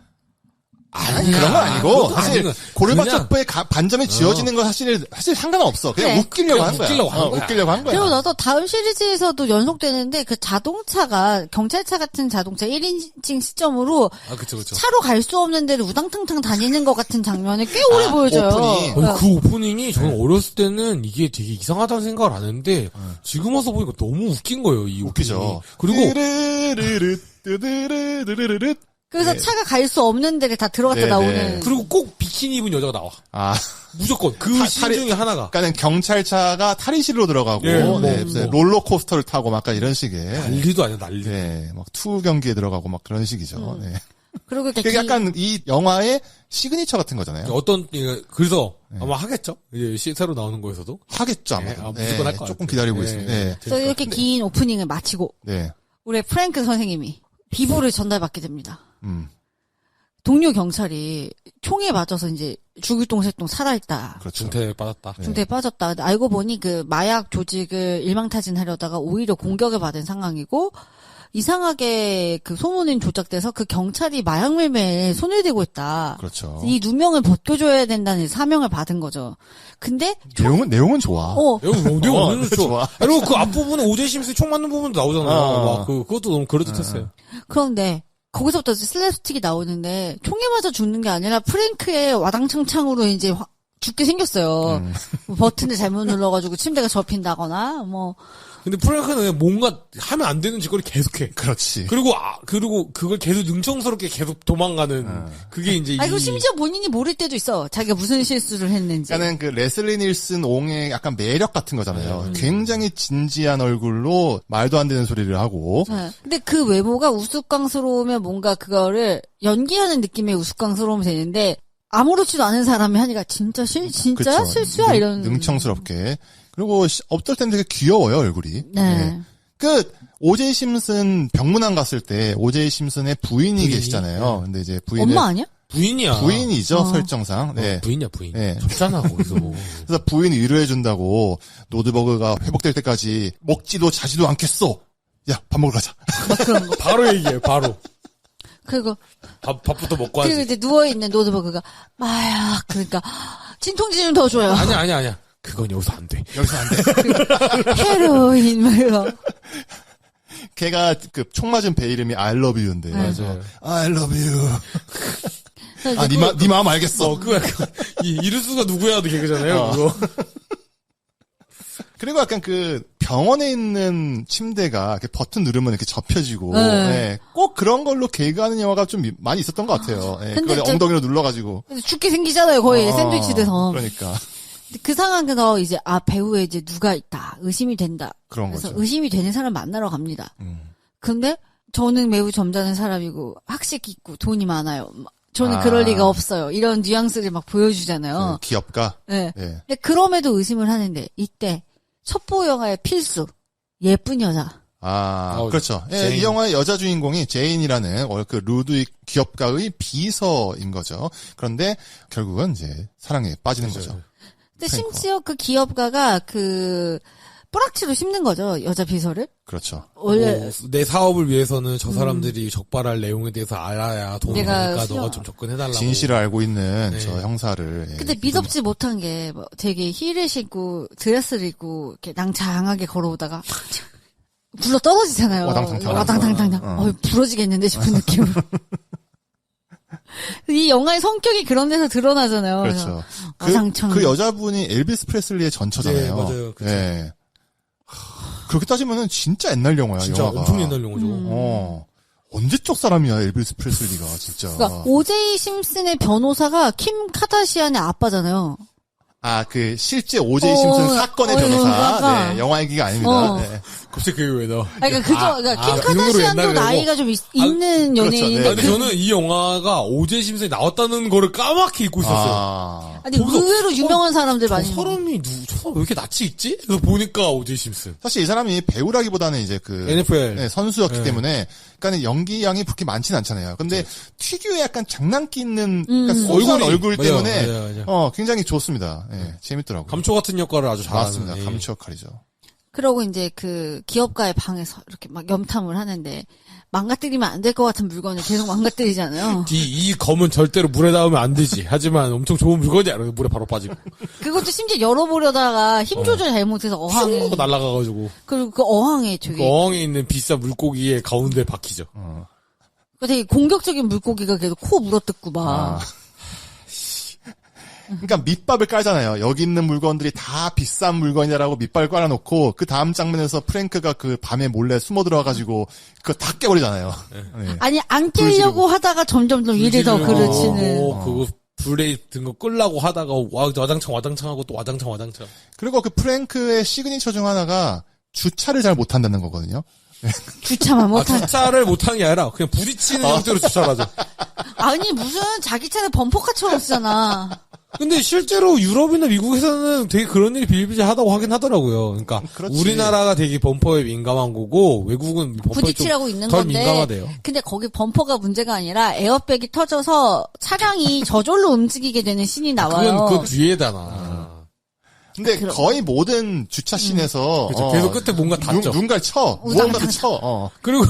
아니, 그런 건 아니고, 사실, 고려박적부의 반점에 지어지는 건 사실 상관없어. 그냥 웃기려고 한 거야. 웃기려고 한 거야. 그리고 나도 다음 시리즈에서도 연속되는데, 그 자동차가, 경찰차 같은 자동차 1인칭 시점으로, 그쵸. 차로 갈 수 없는 데를 우당탕탕 다니는 것 같은 장면이 꽤 오래 보여져요. 오프닝. 그 오프닝이 저는 어렸을 때는 이게 되게 이상하다는 생각을 안 했는데, 지금 와서 보니까 너무 웃긴 거예요, 이 웃기죠. 오프닝이. 그리고, 그래서 차가 갈 수 없는 데를 다 들어갔다 나오는. 그리고 꼭 비키니 입은 여자가 나와. 무조건. 그 씬 중에 하나가. 그러니까는 경찰차가 탈의실로 들어가고, 롤러코스터를 타고 막 이런 식의. 난리도 아니야, 난리. 네, 막 투 경기에 들어가고 막 그런 식이죠. 네. 그리고 그게 약간 이 영화의 시그니처 같은 거잖아요. 그래서 아마 하겠죠? 이제 새로 나오는 거에서도. 하겠죠, 아마. 무조건 할 거예요. 조금 기다리고 있습니다. 네. 그래서 이렇게 긴 오프닝을 마치고. 네. 우리 프랭크 선생님이 비보를 전달받게 됩니다. 동료 경찰이 총에 맞아서 이제 죽을 똥새똥 살아있다. 그렇죠. 중태에 빠졌다. 중태에 빠졌다. 근데 알고 보니 그 마약 조직을 일망타진하려다가 오히려 공격을 받은 상황이고, 이상하게 그 소문은 조작돼서 그 경찰이 마약 매매에 손을 대고 있다. 그렇죠. 이 누명을 벗겨줘야 된다는 사명을 받은 거죠. 근데 내용은 좋아. 내용 좋아. 그리고 그 앞부분에 오제 심스 총 맞는 부분도 나오잖아요. 그것도 너무 그럴듯했어요. 그런데 거기서부터 슬랩스틱이 나오는데 총에 맞아 죽는 게 아니라 프랭크의 와당창창으로 이제 죽게 생겼어요. 버튼을 잘못 눌러가지고 침대가 접힌다거나 뭐. 근데 프랭크는 뭔가 하면 안 되는 짓거리 계속해. 그렇지. 그리고 그걸 계속 능청스럽게 계속 도망가는 그게 이제. 그리고 심지어 본인이 모를 때도 있어. 자기가 무슨 실수를 했는지. 그러니까는 그 레슬리 닐슨 옹의 약간 매력 같은 거잖아요. 굉장히 진지한 얼굴로 말도 안 되는 소리를 하고. 네. 근데 그 외모가 우스꽝스러우면 뭔가 그거를 연기하는 느낌의 우스꽝스러우면 되는데 아무렇지도 않은 사람이 하니까 진짜 그렇죠. 실수야 이런. 능청스럽게. 그리고 어떨 땐 되게 귀여워요, 얼굴이. 네. 오제이 심슨 병문안 갔을 때 오제이 심슨의 부인이 계시잖아요. 근데 이제 부인은 엄마 아니야? 부인이야. 부인이죠, 설정상. 네. 부인이야, 부인. 네. 접잖아, 거기서. 그래서 부인이 위로해준다고 노드버그가 회복될 때까지 먹지도 자지도 않겠어. 야, 밥 먹으러 가자. 막 그런 거. 바로 얘기해, 바로. 그리고 밥부터 먹고 하지. 그리고 이제 누워있는 노드버그가 마약 그러니까 진통제 좀 더 줘요. 아니야. 그건 여기서 안 돼. 여기서 안 돼. 헤로인 뭐 이런. 걔가 그 총 맞은 배 이름이 I love you인데. 맞아요. I love you. 네 마음 알겠어. 이르수가 누구야? 개그잖아요, 그거. 그리고 약간 그 병원에 있는 침대가 이렇게 버튼 누르면 이렇게 접혀지고, 네. 꼭 그런 걸로 개그하는 영화가 좀 많이 있었던 것 같아요. 네. 그걸 엉덩이로 눌러가지고. 죽게 생기잖아요, 거의 샌드위치 돼서. 그러니까. 그 상황에서 이제 배우에 이제 누가 있다 의심이 된다. 그래서 거죠. 의심이 되는 사람 만나러 갑니다. 근데 저는 매우 점잖은 사람이고 학식 있고 돈이 많아요. 저는 그럴 리가 없어요. 이런 뉘앙스를 막 보여주잖아요. 그 기업가. 네. 근데 그럼에도 의심을 하는데 이때 첩보 영화의 필수 예쁜 여자. 그렇죠. 예, 이 영화의 여자 주인공이 제인이라는 그 루드윅 기업가의 비서인 거죠. 그런데 결국은 이제 사랑에 빠지는 거죠. 근데 심지어 그 기업가가 뿌락치로 씹는 거죠, 여자 비서를. 그렇죠. 원래 내 사업을 위해서는 저 사람들이 적발할 내용에 대해서 알아야 돈을 버니까 너가 좀 접근해달라고. 진실을 알고 있는 저 형사를. 근데 믿업지 못한 게 되게 힐을 신고 드레스를 입고 이렇게 낭창하게 걸어오다가 굴러 떨어지잖아요. 와당탕탕. 부러지겠는데 싶은 느낌으로. 이 영화의 성격이 그런 데서 드러나잖아요. 그렇죠. 그 여자분이 엘비스 프레슬리의 전처잖아요. 네, 맞아요. 그렇죠. 네. 그렇게 따지면은 진짜 옛날 영화야, 진짜 영화가. 엄청 옛날 영화죠. 언제적 사람이야, 엘비스 프레슬리가, 진짜. 그러니까 오제이 심슨의 변호사가 킴 카다시안의 아빠잖아요. 실제 오제이 심슨 사건의 변호사. 네, 영화 얘기가 아닙니다. 네. 갑자기 그게 왜 나와? 그러니까 킴 카다시안도 나이가 좀 있는 연예인인데. 그렇죠. 네. 저는 이 영화가 오제이 심슨이 나왔다는 거를 까맣게 잊고 있었어요. 아니, 의외로 유명한 사람들 많이. 저 사람이 저 사람 왜 이렇게 낯이 있지? 그래서 보니까 오제이 심슨. 사실 이 사람이 배우라기보다는 이제 NFL. 선수였기 때문에, 그러니까 연기량이 그렇게 많지는 않잖아요. 근데 특유의 약간 장난기 있는, 그러니까 얼굴 때문에, 맞아. 굉장히 좋습니다. 예, 재밌더라고요. 감초 같은 역할을 아주 잘하는. 맞습니다. 감초 역할이죠. 그러고 이제 그 기업가의 방에서 이렇게 막 염탐을 하는데 망가뜨리면 안 될 것 같은 물건을 계속 망가뜨리잖아요. 이 검은 절대로 물에 닿으면 안 되지. 하지만 엄청 좋은 물건이야. 그래서 물에 바로 빠지고. 그것도 심지어 열어보려다가 힘 조절 잘못해서 어항에. 슝 하고 날아가가지고. 그리고 그 어항에 그 어항에 있는 비싼 물고기의 가운데 박히죠. 그 되게 공격적인 물고기가 계속 코 물어뜯고 막. 그러니까 밑밥을 깔잖아요. 여기 있는 물건들이 다 비싼 물건이라고 밑밥을 깔아놓고 그 다음 장면에서 프랭크가 그 밤에 몰래 숨어 들어와가지고 그거 다 깨버리잖아요. 네. 아니 안 깨려고 하다가 점점 일이 더 그르치는. 그거 불에 든 거 끌라고 하다가 와장창 하고 또 와장창. 그리고 그 프랭크의 시그니처 중 하나가 주차를 잘 못한다는 거거든요. 주차만 못한. 주차를 못하는 게 아니라 그냥 부딪히는 형태로 주차를 하죠. 아니 무슨 자기 차는 범퍼카처럼 쓰잖아. 근데 실제로 유럽이나 미국에서는 되게 그런 일이 비일비재하다고 하긴 하더라고요. 그러니까 그렇지. 우리나라가 되게 범퍼에 민감한 거고 외국은 범퍼에 부딪히라고 있는 덜 건데. 민감하대요. 근데 거기 범퍼가 문제가 아니라 에어백이 터져서 차량이 저절로 움직이게 되는 씬이 나와요. 그건 그 뒤에다나. 근데 거의 모든 주차 씬에서 그렇죠. 계속 끝에 뭔가 닿죠. 누군가를 쳐. 무언가를 쳐. 그리고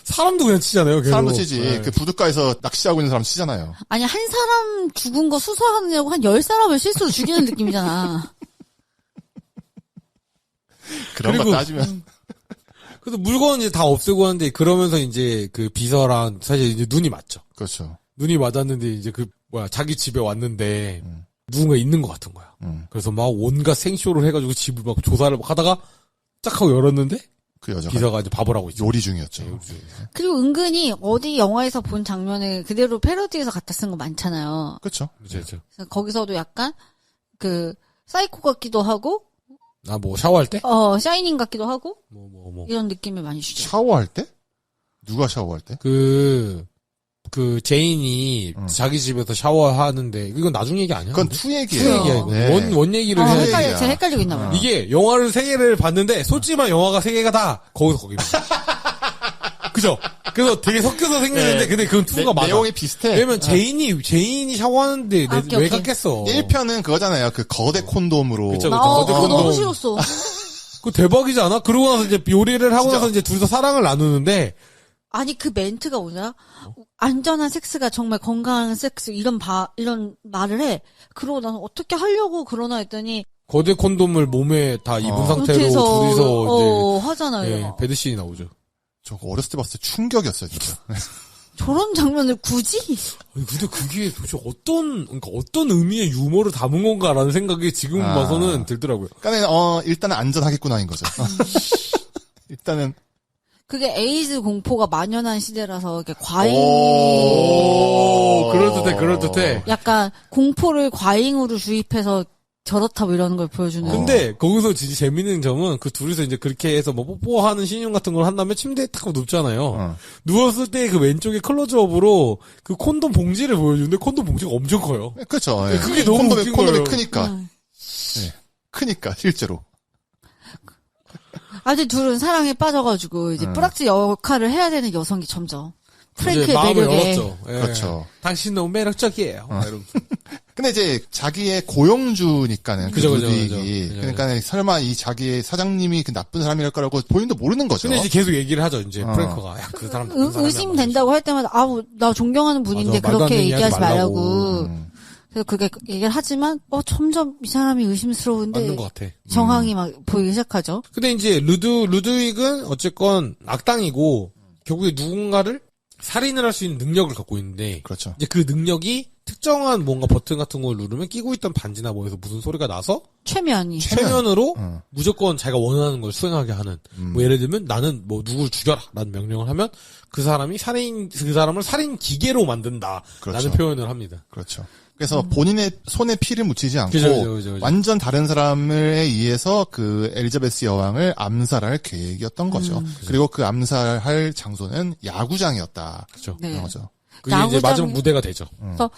사람도 그냥 치잖아요. 계속. 사람도 치지. 네. 그 부둣가에서 낚시하고 있는 사람 치잖아요. 아니 한 사람 죽은 거 수사하느냐고 한 10사람을 실수로 죽이는 느낌이잖아. 그런 거 따지면. 그래서 물건 이제 다 없애고 하는데 그러면서 이제 그 비서랑 사실 이제 눈이 맞죠. 그렇죠. 눈이 맞았는데 이제 자기 집에 왔는데 누군가 있는 것 같은 거야. 그래서 막 온갖 생쇼를 해가지고 집을 막 조사를 막 하다가 짝 하고 열었는데 그 여자가 비서가 이제 바보를 하고 있죠. 요리 중이었죠. 네, 요리 중이었어요. 그리고 은근히 어디 영화에서 본 장면을 그대로 패러디해서 갖다 쓴 거 많잖아요. 그렇죠. 그렇죠. 그래서 거기서도 약간 그 사이코 같기도 하고 뭐 샤워할 때? 샤이닝 같기도 하고 뭐. 이런 느낌을 많이 주죠. 샤워할 때? 누가 샤워할 때? 그 제인이 자기 집에서 샤워하는데 이건 나중 얘기 아니야? 그건 투 얘기예요. 투 얘기야 이거. 네. 원 얘기를 해. 제가 헷갈리고 있나 봐요. 이게 영화를 3개를 봤는데 솔직히만 영화가 3개가 다 거기입니다. 그죠? 그래서 되게 섞여서 생기는데 네. 근데 그건 투가 맞아. 내용이 비슷해. 왜냐면 제인이 샤워하는데 왜 갔겠어? 1편은 그거잖아요. 그 거대 콘돔으로. 그쵸. 너무 콘돔. 싫었어. 그 대박이지 않아? 그러고 나서 이제 요리를 하고 나서 이제 둘이서 사랑을 나누는데 아니 그 멘트가 뭐냐? 안전한 섹스가 정말 건강한 섹스 이런 말을 해. 그러고 나서 어떻게 하려고 그러나 했더니 거대 콘돔을 몸에 다 입은 상태로 밑에서, 둘이서 이제 하잖아요. 배드씬이 나오죠. 저거 어렸을 때 봤을 때 충격이었어요, 진짜. 저런 장면을 굳이? 아니, 근데 그게 도대체 어떤 의미의 유머를 담은 건가라는 생각이 지금 봐서는 들더라고요. 그러니까 일단은 안전하겠구나인 거죠. 일단은 그게 에이즈 공포가 만연한 시대라서 이렇게 과잉. 그럴듯해. 약간 공포를 과잉으로 주입해서 저렇다 뭐 이러는 걸 보여주는. 근데 거기서 진짜 재밌는 점은 그 둘이서 이제 그렇게 해서 뭐 뽀뽀하는 신용 같은 걸 한 다음에 침대에 탁 눕잖아요. 누웠을 때 그 왼쪽에 클로즈업으로 그 콘돔 봉지를 보여주는데 콘돔 봉지가 엄청 커요. 그렇죠. 네, 그게 너무 웃긴 콘돔이 거예요. 크니까. 네. 크니까 실제로. 아직 둘은 사랑에 빠져가지고 이제 뿌락지 역할을 해야 되는 여성이 점점 프랭크의 마음을 매력에. 열었죠. 예. 그렇죠. 당신 너무 매력적이에요. 이러면서. 근데 이제 자기의 고용주니까는 그 그죠. 그러니까 설마 이 자기의 사장님이 그 나쁜 사람이랄 거라고 본인도 모르는 거죠. 근데 이제 계속 얘기를 하죠. 이제 프랭크가 야, 그 사람 나쁜 사람이야. 의심된다고 할 때마다 나 존경하는 분인데 맞아, 말도 안 그렇게 되는 얘기하지 얘기 하지 말라고. 그래서 그게 얘기를 하지만 점점 이 사람이 의심스러운데 맞는 것 같아. 정황이 막 보이기 시작하죠. 근데 이제 루드윅은 어쨌건 악당이고 결국에 누군가를 살인을 할 수 있는 능력을 갖고 있는데 그렇죠. 이제 그 능력이 특정한 뭔가 버튼 같은 걸 누르면 끼고 있던 반지나 뭐에서 무슨 소리가 나서 최면으로 무조건 자기가 원하는 걸 수행하게 하는 뭐 예를 들면 나는 뭐 누굴 죽여라라는 명령을 하면 그 사람을 살인 기계로 만든다라는 그렇죠. 표현을 합니다. 그렇죠. 그래서 본인의 손에 피를 묻히지 않고 그죠. 완전 다른 사람에 의해서 그 엘리자베스 여왕을 암살할 계획이었던 거죠. 그리고 그 암살할 장소는 야구장이었다. 그렇죠. 네. 거죠. 그게 이제 마지막 무대가 되죠. 그래서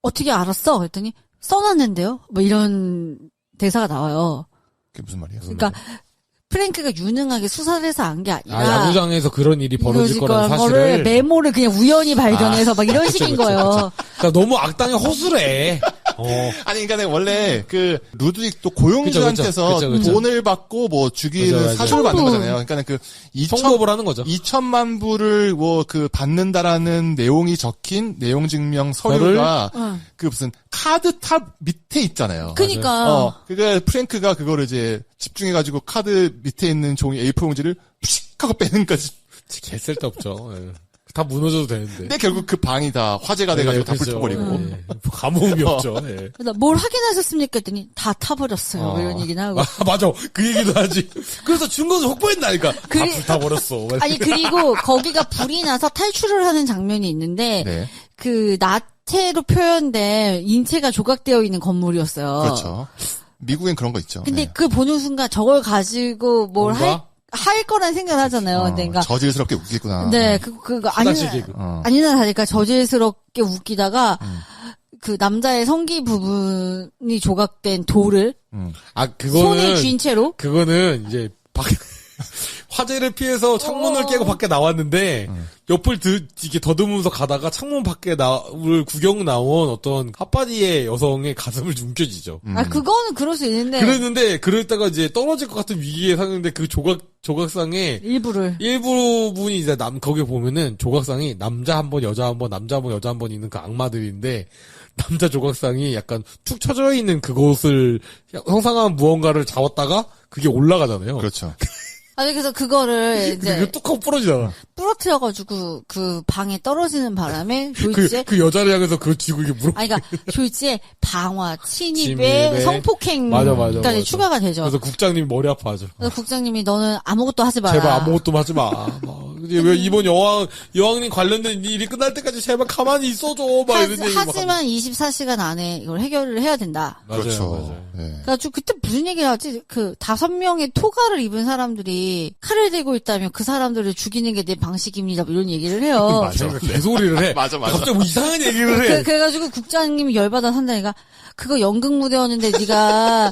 어떻게 알았어? 그랬더니 써놨는데요. 뭐 이런 대사가 나와요. 그게 무슨 말이에요? 그러니까 프랭크가 유능하게 수사를 해서 안 게 아니라 야구장에서 그런 일이 벌어질 거라는 사실을 거를 메모를 그냥 우연히 발견해서 막 이런 식인 그쵸. 거예요. 그러니까 너무 악당의 허술해. 아니, 그러니까 원래 그 루드윅도 고용주한테서 그쵸. 돈을 받고 뭐 주기를 사주를 받는 거잖아요. 그러니까 그 청법을 하는 거죠. 2천만 불을 뭐 그 받는다라는 내용이 적힌 내용 증명 서류가 그 무슨 카드 탑 밑에 있잖아요. 그니까. 그게 프랭크가 그거를 이제 집중해가지고 카드 밑에 있는 종이 A4 용지를 푸식 하고 빼는 거지. 개 쓸데없죠. 예. 다 무너져도 되는데. 근데 결국 그 방이 다 화재가 돼가지고 다 불타버리고. 감흥이 없죠. 예. 그래서 뭘 확인하셨습니까 했더니 다 타버렸어요. 뭐 이런 얘기는 하고. 맞아. 그 얘기도 하지. 그래서 증거는 확보했나니까. 다 불타버렸어. 아니 그리고 거기가 불이 나서 탈출을 하는 장면이 있는데 네. 그 나태로 표현된 인체가 조각되어 있는 건물이었어요. 그렇죠. 미국엔 그런 거 있죠. 근데 네. 그 보는 순간 저걸 가지고 뭘 할 거란 생각을 하잖아요. 근데 그러니까 저질스럽게 웃기구나. 네, 아니나 다를까 저질스럽게 웃기다가 그 남자의 성기 부분이 조각된 돌을 손에 쥔 채로 그거는 이제 화재를 피해서 창문을 깨고 밖에 나왔는데 옆을 이렇게 더듬으면서 가다가 창문 밖에 를 구경 나온 어떤 핫바디의 여성의 가슴을 움켜쥐죠. 그거는 그럴 수 있는데. 그랬는데 그랬다가 이제 떨어질 것 같은 위기에 샀는데 그 조각상의 일부분이 이제 거기에 보면은 조각상이 남자 한 번, 여자 한 번, 남자 한 번, 여자 한 번 있는 그 악마들인데 남자 조각상이 약간 툭 쳐져 있는 그곳을 형상한 무언가를 잡았다가 그게 올라가잖아요. 그렇죠. 아니 그래서 그거를 이제 뚝 하고 부러지잖아. 부러뜨려가지고 그 방에 떨어지는 바람에 조이치의 그 여자를 향해서 그걸 쥐고 이게 물어. 아니 그러니까 조이치의 방화, 침입에 성폭행까지 추가가 되죠. 그래서 국장님이 머리 아파하죠. 그래서 국장님이 너는 아무것도 하지 마라. 제발 아무것도 하지 마. 왜 이번 여왕님 관련된 일이 끝날 때까지 제발 가만히 있어줘. 막 이런 얘기. 하지만 24시간 안에 이걸 해결을 해야 된다. 그렇죠. 맞아요. 네. 그래가지고 그때 무슨 얘기를 하지? 그 5명의 토가를 입은 사람들이 칼을 들고 있다면 그 사람들을 죽이는 게 내 방식입니다. 뭐 이런 얘기를 해요. 맞아. 개소리를 해. 맞아. 갑자기 뭐 이상한 얘기를 해. 그래가지고 국장님이 열받아 산다니까. 그거 연극 무대였는데 네가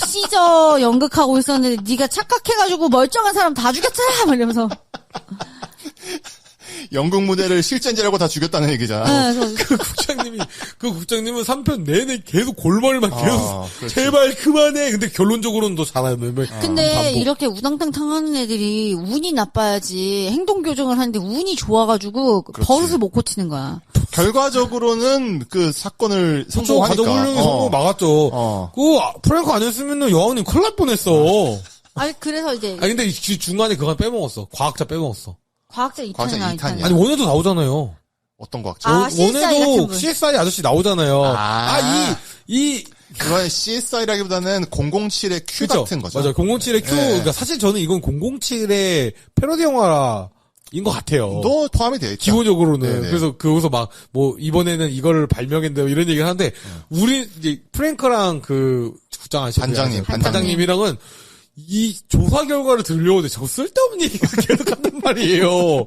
시저 연극하고 있었는데 네가 착각해가지고 멀쩡한 사람 다 죽였잖아. 막 이러면서. 연극 무대를 실전지라고 다 죽였다는 얘기잖아. 네, 그 국장님은 3편 내내 계속 골머리만 계속 제발 그만해. 근데 결론적으로는 또 잘하는. 근데 이렇게 우당탕탕 하는 애들이 운이 나빠야지 행동 교정을 하는데 운이 좋아가지고 그렇지. 버릇을 못 고치는 거야. 결과적으로는 그 사건을 성공하니까. 가족훈련이 성공 막았죠. 그 프랭크 아니었으면 여왕님 큰일 날 뻔했어. 아니 그래서 이제 근데 중간에 그거 빼먹었어. 과학자 빼먹었어. 과학자 2탄이야. 아니 원에도 나오잖아요. 어떤 과학자? 원에도 CSI 아저씨 나오잖아요. 그건 CSI라기보다는 007의 Q 그쵸? 같은 거죠. 맞아. 007의 Q. 그러니까 사실 저는 이건 007의 패러디 영화인 것 같아요. 너 포함이 돼 있죠. 기본적으로는. 네네. 그래서 거기서 이번에는 이거를 발명했는데 이런 얘기를 하는데, 우리, 이제, 프랭크랑 그, 국장 아시죠? 반장님이랑은 이 조사 결과를 들려오는데 저 쓸데없는 얘기가 계속 하는 말이에요.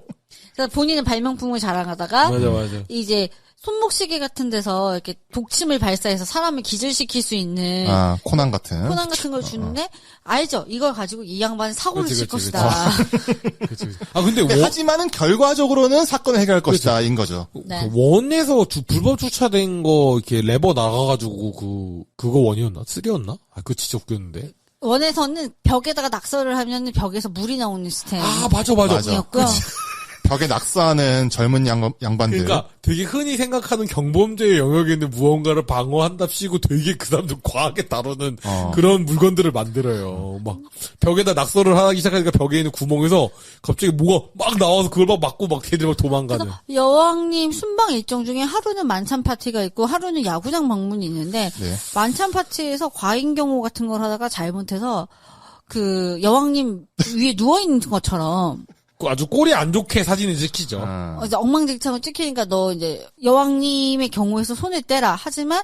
그래서 본인은 발명품을 자랑하다가 맞아. 이제 손목시계 같은 데서 이렇게 독침을 발사해서 사람을 기절시킬 수 있는 코난 같은 걸 주는데 알죠? 이걸 가지고 이 양반은 사고를 칠 것이다. 그치. 근데 하지만은 결과적으로는 사건을 해결할 것이다 인 거죠. 네. 그 원에서 불법 주차된 거 이렇게 레버 나가가지고 그거 원이었나? 3였나? 그거 진짜 웃겼는데. 원에서는 벽에다가 낙서를 하면 벽에서 물이 나오는 시스템. 맞아. 벽에 낙서하는 젊은 양반들. 그러니까 되게 흔히 생각하는 경범죄의 영역에 있는 무언가를 방어한답시고 되게 그 사람들 과하게 다루는 그런 물건들을 만들어요. 막 벽에다 낙서를 하기 시작하니까 벽에 있는 구멍에서 갑자기 뭐가 막 나와서 그걸 막 맞고 막 걔들 막 도망가는. 여왕님 순방 일정 중에 하루는 만찬 파티가 있고 하루는 야구장 방문이 있는데 만찬 파티에서 과잉 경호 같은 걸 하다가 잘못해서 그 여왕님 위에 누워 있는 것처럼 아주 꼴이 안 좋게 사진을 찍히죠. 이제 엉망진창을 찍히니까 너 이제 여왕님의 경우에서 손을 떼라. 하지만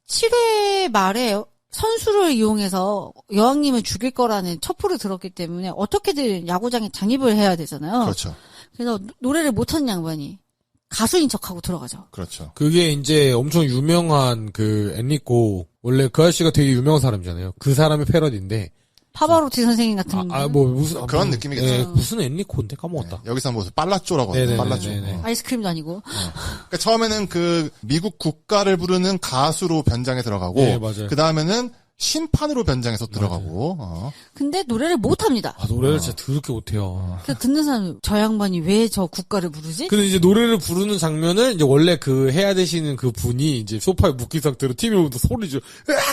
7회 말에 선수를 이용해서 여왕님을 죽일 거라는 첩보를 들었기 때문에 어떻게든 야구장에 잠입을 해야 되잖아요. 그렇죠. 그래서 노래를 못하는 양반이 가수인 척하고 들어가죠. 그렇죠. 그게 이제 엄청 유명한 그 엔리코 원래 그 아저씨가 되게 유명한 사람이잖아요. 그 사람의 패러디인데 파바로티 선생님 같은. 무슨 그런 느낌이겠죠. 네, 무슨 엔리코인데 까먹었다. 네, 여기서 뭐 빨라쪼라고 하죠. 빨라쪼. 아이스크림도 아니고. 그러니까 처음에는 그 미국 국가를 부르는 가수로 변장에 들어가고, 네, 맞아요. 그 다음에는 심판으로 변장해서 들어가고. 근데 노래를 못 합니다. 노래를 진짜 더럽게 못해요. 그래서 듣는 사람 저 양반이 왜 저 국가를 부르지? 근데 이제 노래를 부르는 장면을 이제 원래 그 해야 되시는 그 분이 이제 소파에 묶인 상태로 TV 보면서 소리 줘.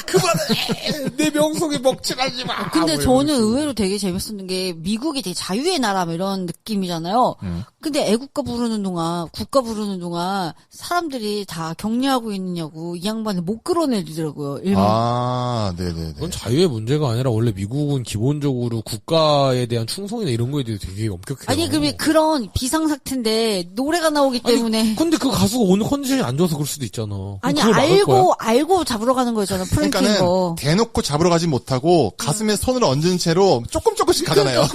그만해! 내 명성에 먹칠하지 마! 근데 저는 의외로 되게 재밌었는 게 미국이 되게 자유의 나라 뭐 이런 느낌이잖아요. 근데 애국가 부르는 동안 국가 부르는 동안 사람들이 다 격려하고 있느냐고 이 양반을 못 끌어내리더라고요. 일본. 네네네. 그건 자유의 문제가 아니라 원래 미국은 기본적으로 국가에 대한 충성이나 이런 거에 대해 되게 엄격해요. 아니 그런 비상사태인데 노래가 나오기 때문에. 근데 그 가수가 오늘 컨디션이 안 좋아서 그럴 수도 있잖아. 아니 알고 알고 잡으러 가는 거잖아. 프랭키인 그러니까는 거. 대놓고 잡으러 가지 못하고 가슴에 손을 얹은 채로 조금씩 가잖아요.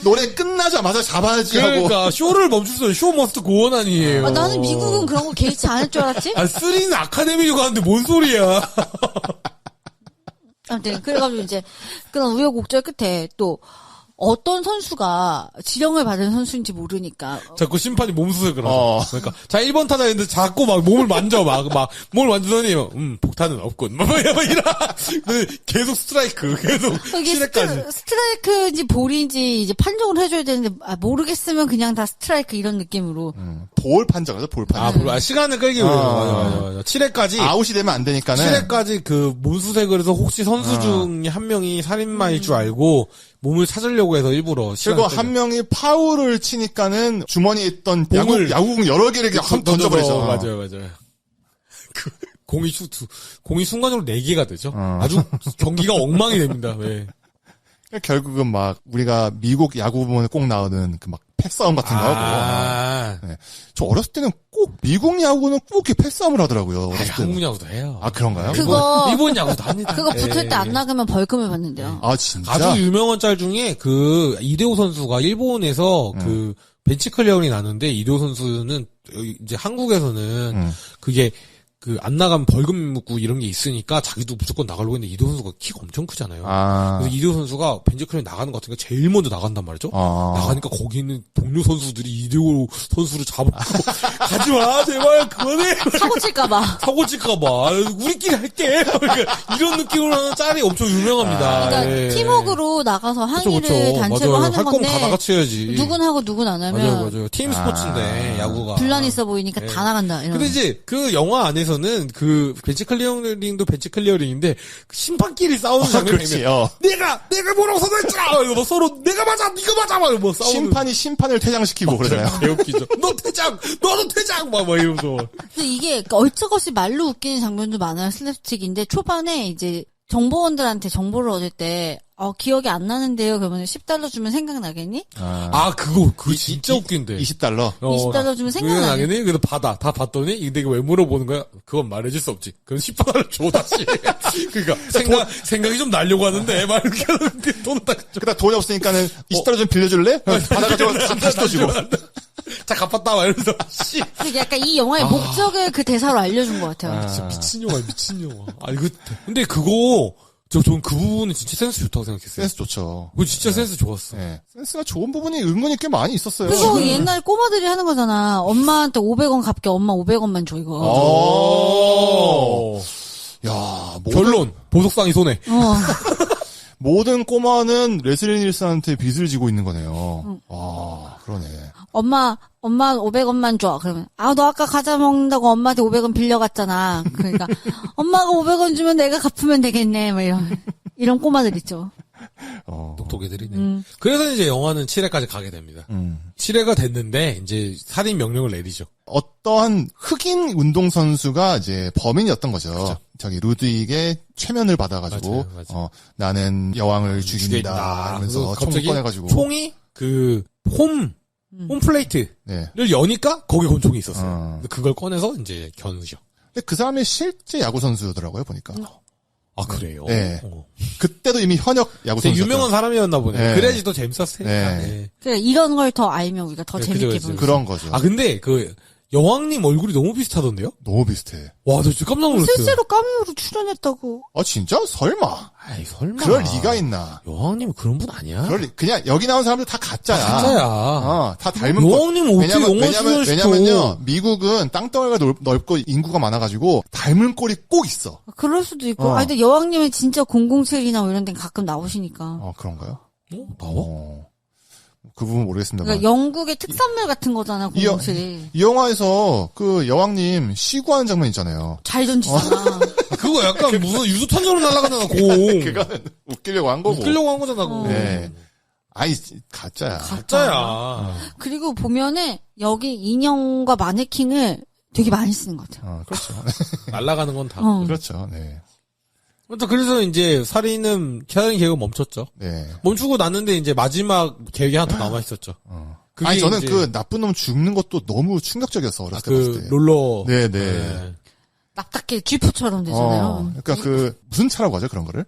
노래 끝나자마자 잡아야지 하고. 그러니까 쇼를 멈출 쇼 머스트 고원 아니에요. 나는 미국은 그런 거 개의치 않을 줄 알았지? 쓰리는 아카데미로 가는데 뭔 소리야. 아무튼 그래가지고 이제 그런 우여곡절 끝에 또 어떤 선수가 지령을 받은 선수인지 모르니까 자꾸 심판이 몸수색을 하죠. 그러니까 자 1번 타자 했는데 자꾸 막 몸을 만져 막 몸을 만지더니 폭탄은 없군 막 이라 계속 스트라이크 계속 이게 시내까지 스트라이크인지 볼인지 이제 판정을 해줘야 되는데 모르겠으면 그냥 다 스트라이크 이런 느낌으로 볼 판정하죠. 볼 판정. 시간을 끌기 위해서 맞아 7회까지 아웃이 되면 안 되니까는 7회까지 그 몸수색을 해서 혹시 선수 중에 한 명이 살인마일 줄 알고 몸을 찾으려고 해서 일부러 그리고 한 명이 파울을 치니까는 주머니에 있던 야구공 여러 개를 그냥 던져버리죠. 맞아요. 그 공이 순간적으로 4개가 되죠. 아주 경기가 엉망이 됩니다. 네. 결국은 막 우리가 미국 야구 부문에 꼭 나오는 그 막 패싸움 같은 거 하고. 네. 저 어렸을 때는 꼭 미국 야구는 꼭 이렇게 패싸움을 하더라고요. 한국 야구도 해요. 그런가요? 일본 야구도 합니다. 그거 붙을 때 안 나가면 벌금을 받는데요. 진짜? 아주 유명한 짤 중에 그 이대호 선수가 일본에서 그 벤치 클리어링이 나는데 이대호 선수는 이제 한국에서는 그게 그 안 나가면 벌금 묻고 이런 게 있으니까 자기도 무조건 나가려고 했는데 이대호 선수가 키가 엄청 크잖아요. 그래서 이대호 선수가 벤치클리어 나가는 것 같으니까 제일 먼저 나간단 말이죠. 나가니까 거기 있는 동료 선수들이 이대호 선수를 잡고 가지마 제발 그만해. 사고 칠까봐 우리끼리 할게. 그러니까 이런 느낌으로 하는 짤이 엄청 유명합니다. 그러니까 팀워크로 나가서 항의를 단체로 맞아요. 하는 할 건데 다 같이 해야지. 누군 하고 누군 안 하면 맞아요. 팀 스포츠인데 야구가 분란 있어 보이니까 다 나간다. 이런. 근데 이제 그 영화 안에서는 그 벤치 클리어링도 벤치 클리어링인데 심판끼리 싸우는 장면이면 내가 뭐라고 선언했잖아. 이거 서로 내가 맞아, 네가 맞아, 막 뭐 싸우는. 심판이 심판을 퇴장시키고 그러잖아요. 개웃기죠. 너도 퇴장, 막 이러면서. 근데 이게 얼쩍없이 말로 웃기는 장면도 많아요. 슬랩스틱인데 초반에 이제 정보원들한테 정보를 얻을 때 기억이 안 나는데요. 그러면 $10 주면 생각나겠니? 그거 진짜 웃긴데. $20. $20 주면 생각나겠니? 그래서 다 봤더니 내가 왜 물어보는 거야? 그건 말해줄 수 없지. 그럼 $10 줘 다시. 그러니까 생각이 좀 나려고 하는데 막 이렇게 하는데 돈을 딱. 그다 돈이 없으니까는 $20 좀 빌려줄래? 받아가지고 다시 또 주고. 자 갚았다 막 이러면서. 약간 이 영화의 목적을 그 대사로 알려준 것 같아요. 진짜 미친 영화. 근데 그거. 저는 그 부분은 진짜 센스 좋다고 생각했어요. 센스 좋죠. 그거 진짜 센스 좋았어. 네. 센스가 좋은 부분이 은근히 꽤 많이 있었어요. 그거 옛날 꼬마들이 하는 거잖아. 엄마한테 500원 갚게 엄마 500원만 줘, 이거. 결론. 보석상이 손해. 모든 꼬마는 레슬리 닐슨한테 빚을 지고 있는 거네요. 그러네. 엄마 500원만 줘. 그러면 너 아까 과자 먹는다고 엄마한테 500원 빌려갔잖아. 그러니까 엄마가 500원 주면 내가 갚으면 되겠네. 뭐 이런 꼬마들 있죠. 똑똑이들이네. 그래서 이제 영화는 7회까지 가게 됩니다. 7회가 됐는데 이제 살인 명령을 내리죠. 어떠한 흑인 운동선수가 이제 범인이었던 거죠. 그렇죠. 저기 루드윅의 최면을 받아가지고 맞아요. 나는 여왕을 죽인다 하면서 총 꺼내가지고 총이 홈플레이트를 여니까 거기 권총이 있었어요. 그걸 꺼내서 이제 겨누죠. 근데 그 사람이 실제 야구 선수더라고요 보니까. 그래요? 네. 그때도 이미 현역 야구 선수. 유명한 사람이었나 보네. 네. 그래야지 더 재밌었으니까. 네. 그래 이런 걸 더 알면 우리가 더 재밌게 보는. 그런 거죠. 근데 여왕님 얼굴이 너무 비슷하던데요? 너무 비슷해. 와, 저 진짜 깜짝 놀랐어요. 실제로 까메오로 출연했다고. 아, 진짜? 설마. 아이, 설마. 그럴 리가 있나. 여왕님 그런 분 아니야? 그냥 여기 나온 사람들 다 가짜야. 가짜야. 다 닮은 거. 여왕님 어떻게 영화 출연시켜? 왜냐면요, 미국은 땅덩어리가 넓고 인구가 많아가지고 닮은 꼴이 꼭 있어. 그럴 수도 있고. 아니, 근데 여왕님은 진짜 007이나 뭐 이런 데는 가끔 나오시니까. 그런가요? 나와? 그 부분 모르겠습니다. 그러니까 영국의 특산물 같은 거잖아, 007이. 이 영화에서 그 여왕님 시구하는 장면 있잖아요. 잘 던지잖아. 그거 약간 무슨 유수탄저로 날아가잖아, 공. 그거는 웃기려고 한 거고. 웃기려고 한 거잖아, 그거. 네. 아이, 가짜야. 가짜야. 그리고 보면은 여기 인형과 마네킹을 되게 많이 쓰는 것 같아요. 그렇죠. 날아가는 건 다. 그렇죠. 네. 그래서 이제 살인은 계획은 멈췄죠. 네. 멈추고 났는데 이제 마지막 계획이 하나 더 남아 있었죠. 아니 저는 그 나쁜 놈 죽는 것도 너무 충격적이었어 어렸을 때 봤을 때. 롤러. 네네. 납작게 쥐포처럼 되잖아요. 그러니까 그 무슨 차라고 하죠 그런 거를?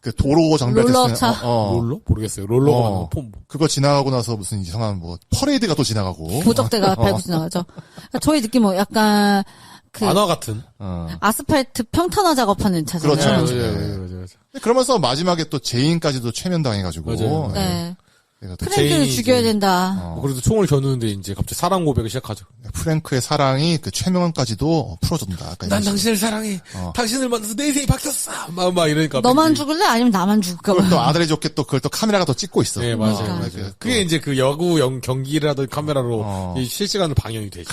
그 도로 정비할 때 롤러차. 롤러? 모르겠어요. 롤러가 그거 지나가고 나서 무슨 이상한 뭐 퍼레이드가 또 지나가고. 보적대가 밟고 지나가죠. 그러니까 저희 느낌은 약간 그 만화 같은. 아스팔트 평탄화 작업하는 차잖아요. 그렇죠. 맞아요. 그러면서 마지막에 또 제인까지도 최면당해가지고. 맞아요. 네. 또 프랭크를 죽여야 된다. 그래도 총을 겨누는데 이제 갑자기 사랑 고백을 시작하죠. 프랭크의 사랑이 그 최명까지도 풀어준다. 난 당신을 사랑해. 당신을 만나서 내 인생이 바뀌었어. 막 이러니까. 너만 죽을래? 아니면 나만 죽을까? 그걸 또 아들이 좋게 또 그걸 또 카메라가 더 찍고 있어. 네, 맞아요. 그게 이제 그 야구 경기를 하던 카메라로 실시간으로 방영이 되죠.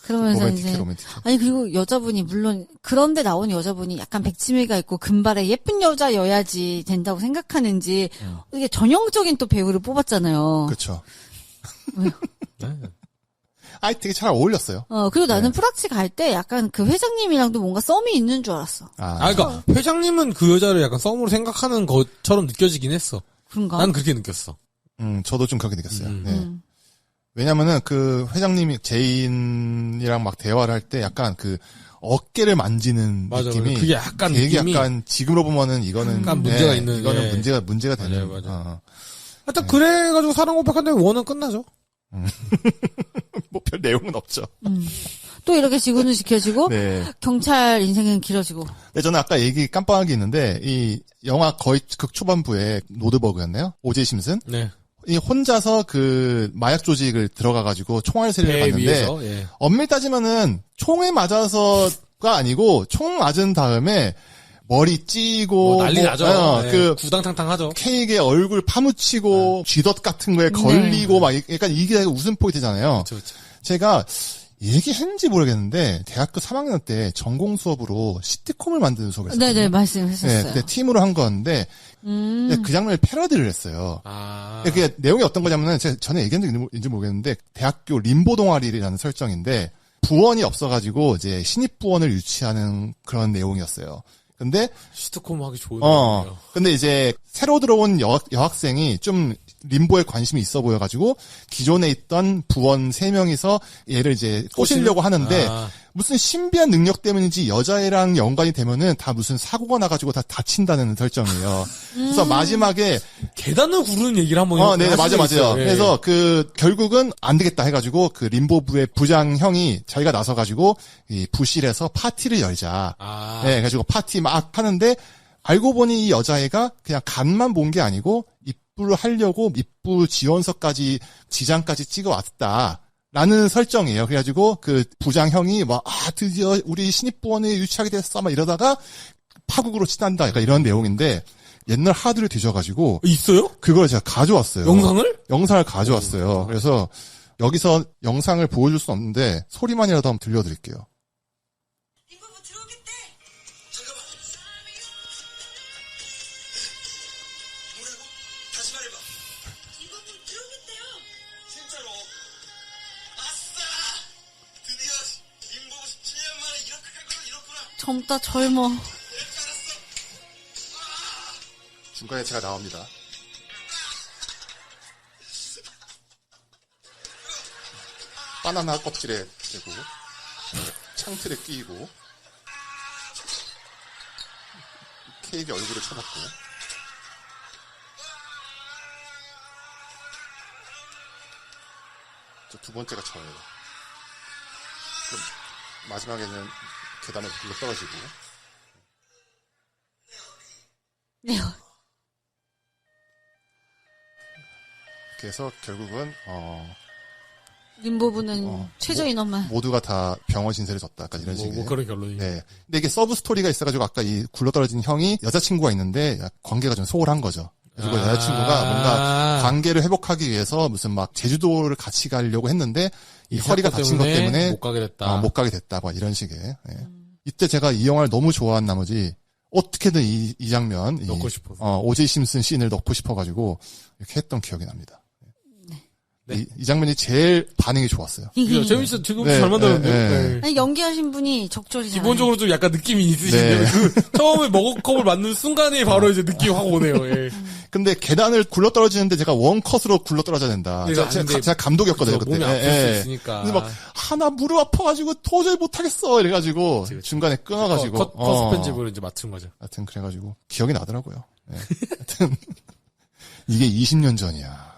그러면서 로맨틱해. 아니 그리고 여자분이 물론 그런데 나온 여자분이 약간 백치미가 있고 금발의 예쁜 여자여야지 된다고 생각하는지 이게 전형적인 또 배우를 뽑았잖아요. 그렇죠. 왜요? 아이 되게 잘 어울렸어요. 그리고 나는 프락치 갈 때 약간 그 회장님이랑도 뭔가 썸이 있는 줄 알았어. 그러니까 회장님은 그 여자를 약간 썸으로 생각하는 것처럼 느껴지긴 했어. 그런가? 난 그렇게 느꼈어. 저도 좀 그렇게 느꼈어요. 네. 왜냐면은 그 회장님이 제인이랑 막 대화를 할 때 약간 그 어깨를 만지는 맞아, 느낌이 그게 약간 되게 느낌이 약간 지금으로 보면은 이거는 약간 문제가 있는 이거는 문제가 되는. 맞아요. 하여튼 그래가지고 사랑 고백한데 원은 끝나죠. 뭐 별 내용은 없죠. 또 이렇게 지구는 지켜지고 네. 경찰 인생은 길어지고. 네, 저는 아까 얘기 깜빡한 게 있는데 이 영화 거의 극 초반부에 노드버그였나요? 오제이 심슨? 네. 이 혼자서 그 마약 조직을 들어가가지고 총알 세례를 받는데 위에서, 예. 엄밀히 따지면은 총에 맞아서가 아니고 총 맞은 다음에 머리 찌고 난리 나죠. 네. 그 구당탕탕하죠. 케이크에 얼굴 파묻히고 쥐덫 같은 거에 걸리고 막 약간 이게 웃음 포인트잖아요. 그쵸. 제가 얘기했는지 모르겠는데 대학교 3학년 때 전공 수업으로 시트콤을 만드는 수업을 했어요. 네네 말씀하셨어요. 네, 그때 팀으로 한 건데 그 장면을 패러디를 했어요. 그게 내용이 어떤 거냐면은 제가 전에 얘기한 적 있는지 모르겠는데 대학교 림보 동아리라는 설정인데 부원이 없어가지고 이제 신입 부원을 유치하는 그런 내용이었어요. 근데 시트콤 하기 좋은 내용이에요. 근데 이제 새로 들어온 여학생이 좀 림보에 관심이 있어 보여가지고 기존에 있던 부원 3명이서 얘를 이제 꼬시려고 하는데 무슨 신비한 능력 때문인지 여자애랑 연관이 되면은 다 무슨 사고가 나가지고 다 다친다는 설정이에요. 그래서 마지막에 계단을 구르는 얘기를 한번 네, 맞아요. 네. 그래서 그 결국은 안 되겠다 해가지고 그 림보부의 부장 형이 자기가 나서가지고 이 부실에서 파티를 열자. 네, 그래가지고 파티 막 하는데 알고 보니 이 여자애가 그냥 간만 본 게 아니고 입부를 하려고 입부 지원서까지 지장까지 찍어왔다. 라는 설정이에요. 그래가지고 그 부장 형이 막 드디어 우리 신입부원에 유치하게 됐어 막 이러다가 파국으로 치단다. 약간 이런 내용인데 옛날 하드를 뒤져가지고 있어요? 그걸 제가 가져왔어요. 영상을 가져왔어요. 그래서 여기서 영상을 보여줄 수 없는데 소리만이라도 한번 들려드릴게요. 인부부 들어오겠대. 잠깐만. 뭐라고? 다시 말해봐. 인부부 들어오겠대요. 진짜로. 아싸! 드디어 인부부 17년 만에 이렇게 갈 거는 이렇구나. 젊다 젊어. 중간에 제가 나옵니다. 바나나 껍질에 대고 창틀에 끼고 케이크 얼굴에 쳐박고 저 두 번째가 저예요. 마지막에는 계단에 굴러 떨어지고. 네. 그래서 결국은 림보부는 최저인원만. 모두가 다 병원 신세를 졌다. 약간 이런 식의. 뭐 그런 결론이. 네. 근데 이게 서브 스토리가 있어가지고 아까 이 굴러떨어진 형이 여자친구가 있는데 관계가 좀 소홀한 거죠. 그리고 여자친구가 뭔가 관계를 회복하기 위해서 무슨 막 제주도를 같이 가려고 했는데 이 허리가 다친 것 때문에 못 가게 됐다. 못 가게 됐다. 뭐 이런 식의. 네. 이때 제가 이 영화를 너무 좋아한 나머지 어떻게든 이 장면 넣고 싶어서. 오제이 심슨 씬을 넣고 싶어가지고 이렇게 했던 기억이 납니다. 네. 이 장면이 제일 반응이 좋았어요. 재밌어. 지금 네, 잘 만들었는데. 네, 네. 아니, 연기하신 분이 적절히 잘. 기본적으로 좀 약간 느낌이 있으신데 네. 처음에 머그컵을 맞는 순간에 바로 이제 느낌이 확 오네요. 예. 근데 계단을 굴러 떨어지는데 제가 원컷으로 굴러 떨어져야 된다. 네, 제가 감독이었거든요 그때. 몸이 아플 수 있으니까. 근데 막 하나 무릎 아파가지고 도저히 못하겠어 이래가지고 그치. 중간에 끊어가지고 컷 편집을 이제 맡은 거죠. 하여튼 그래가지고 기억이 나더라고요. 네. 하여튼 이게 20년 전이야.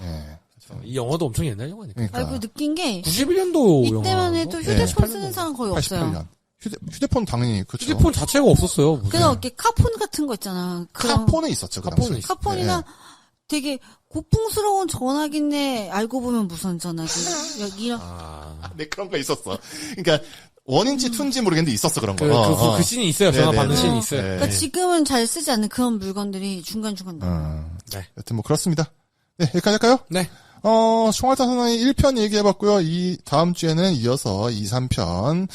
네. 이 영화도 엄청 옛날 영화니까. 그러니까 아이고, 느낀 게. 91년도 이때만 해도 휴대폰 네. 쓰는 사람 거의 없어요. 88년. 휴대폰 당연히 그렇죠. 휴대폰 자체가 없었어요. 무슨. 그냥 이렇게 카폰 같은 거 있잖아. 그런 카폰은 있었죠. 그 카폰은 당시에. 있었죠. 카폰이나 네. 되게 고풍스러운 전화기인데 알고 보면 무선 전화기. 이런. 네 그런 거 있었어. 그러니까 원인지 투인지 모르겠는데 있었어 그런 거. 그 씬이 있어요. 전화 네, 받는 네, 씬이 네. 있어요. 네. 그러니까 지금은 잘 쓰지 않는 그런 물건들이 중간중간 나와요. 네. 여튼 뭐 그렇습니다. 네 여기까지 할까요? 네. 총알탄 선언의 1편 얘기해봤고요. 이 다음 주에는 이어서 2, 3편을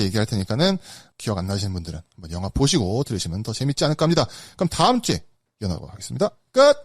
얘기할 테니까는 기억 안 나시는 분들은 한번 영화 보시고 들으시면 더 재밌지 않을까 합니다. 그럼 다음 주에 이어나가도록 하겠습니다. 끝!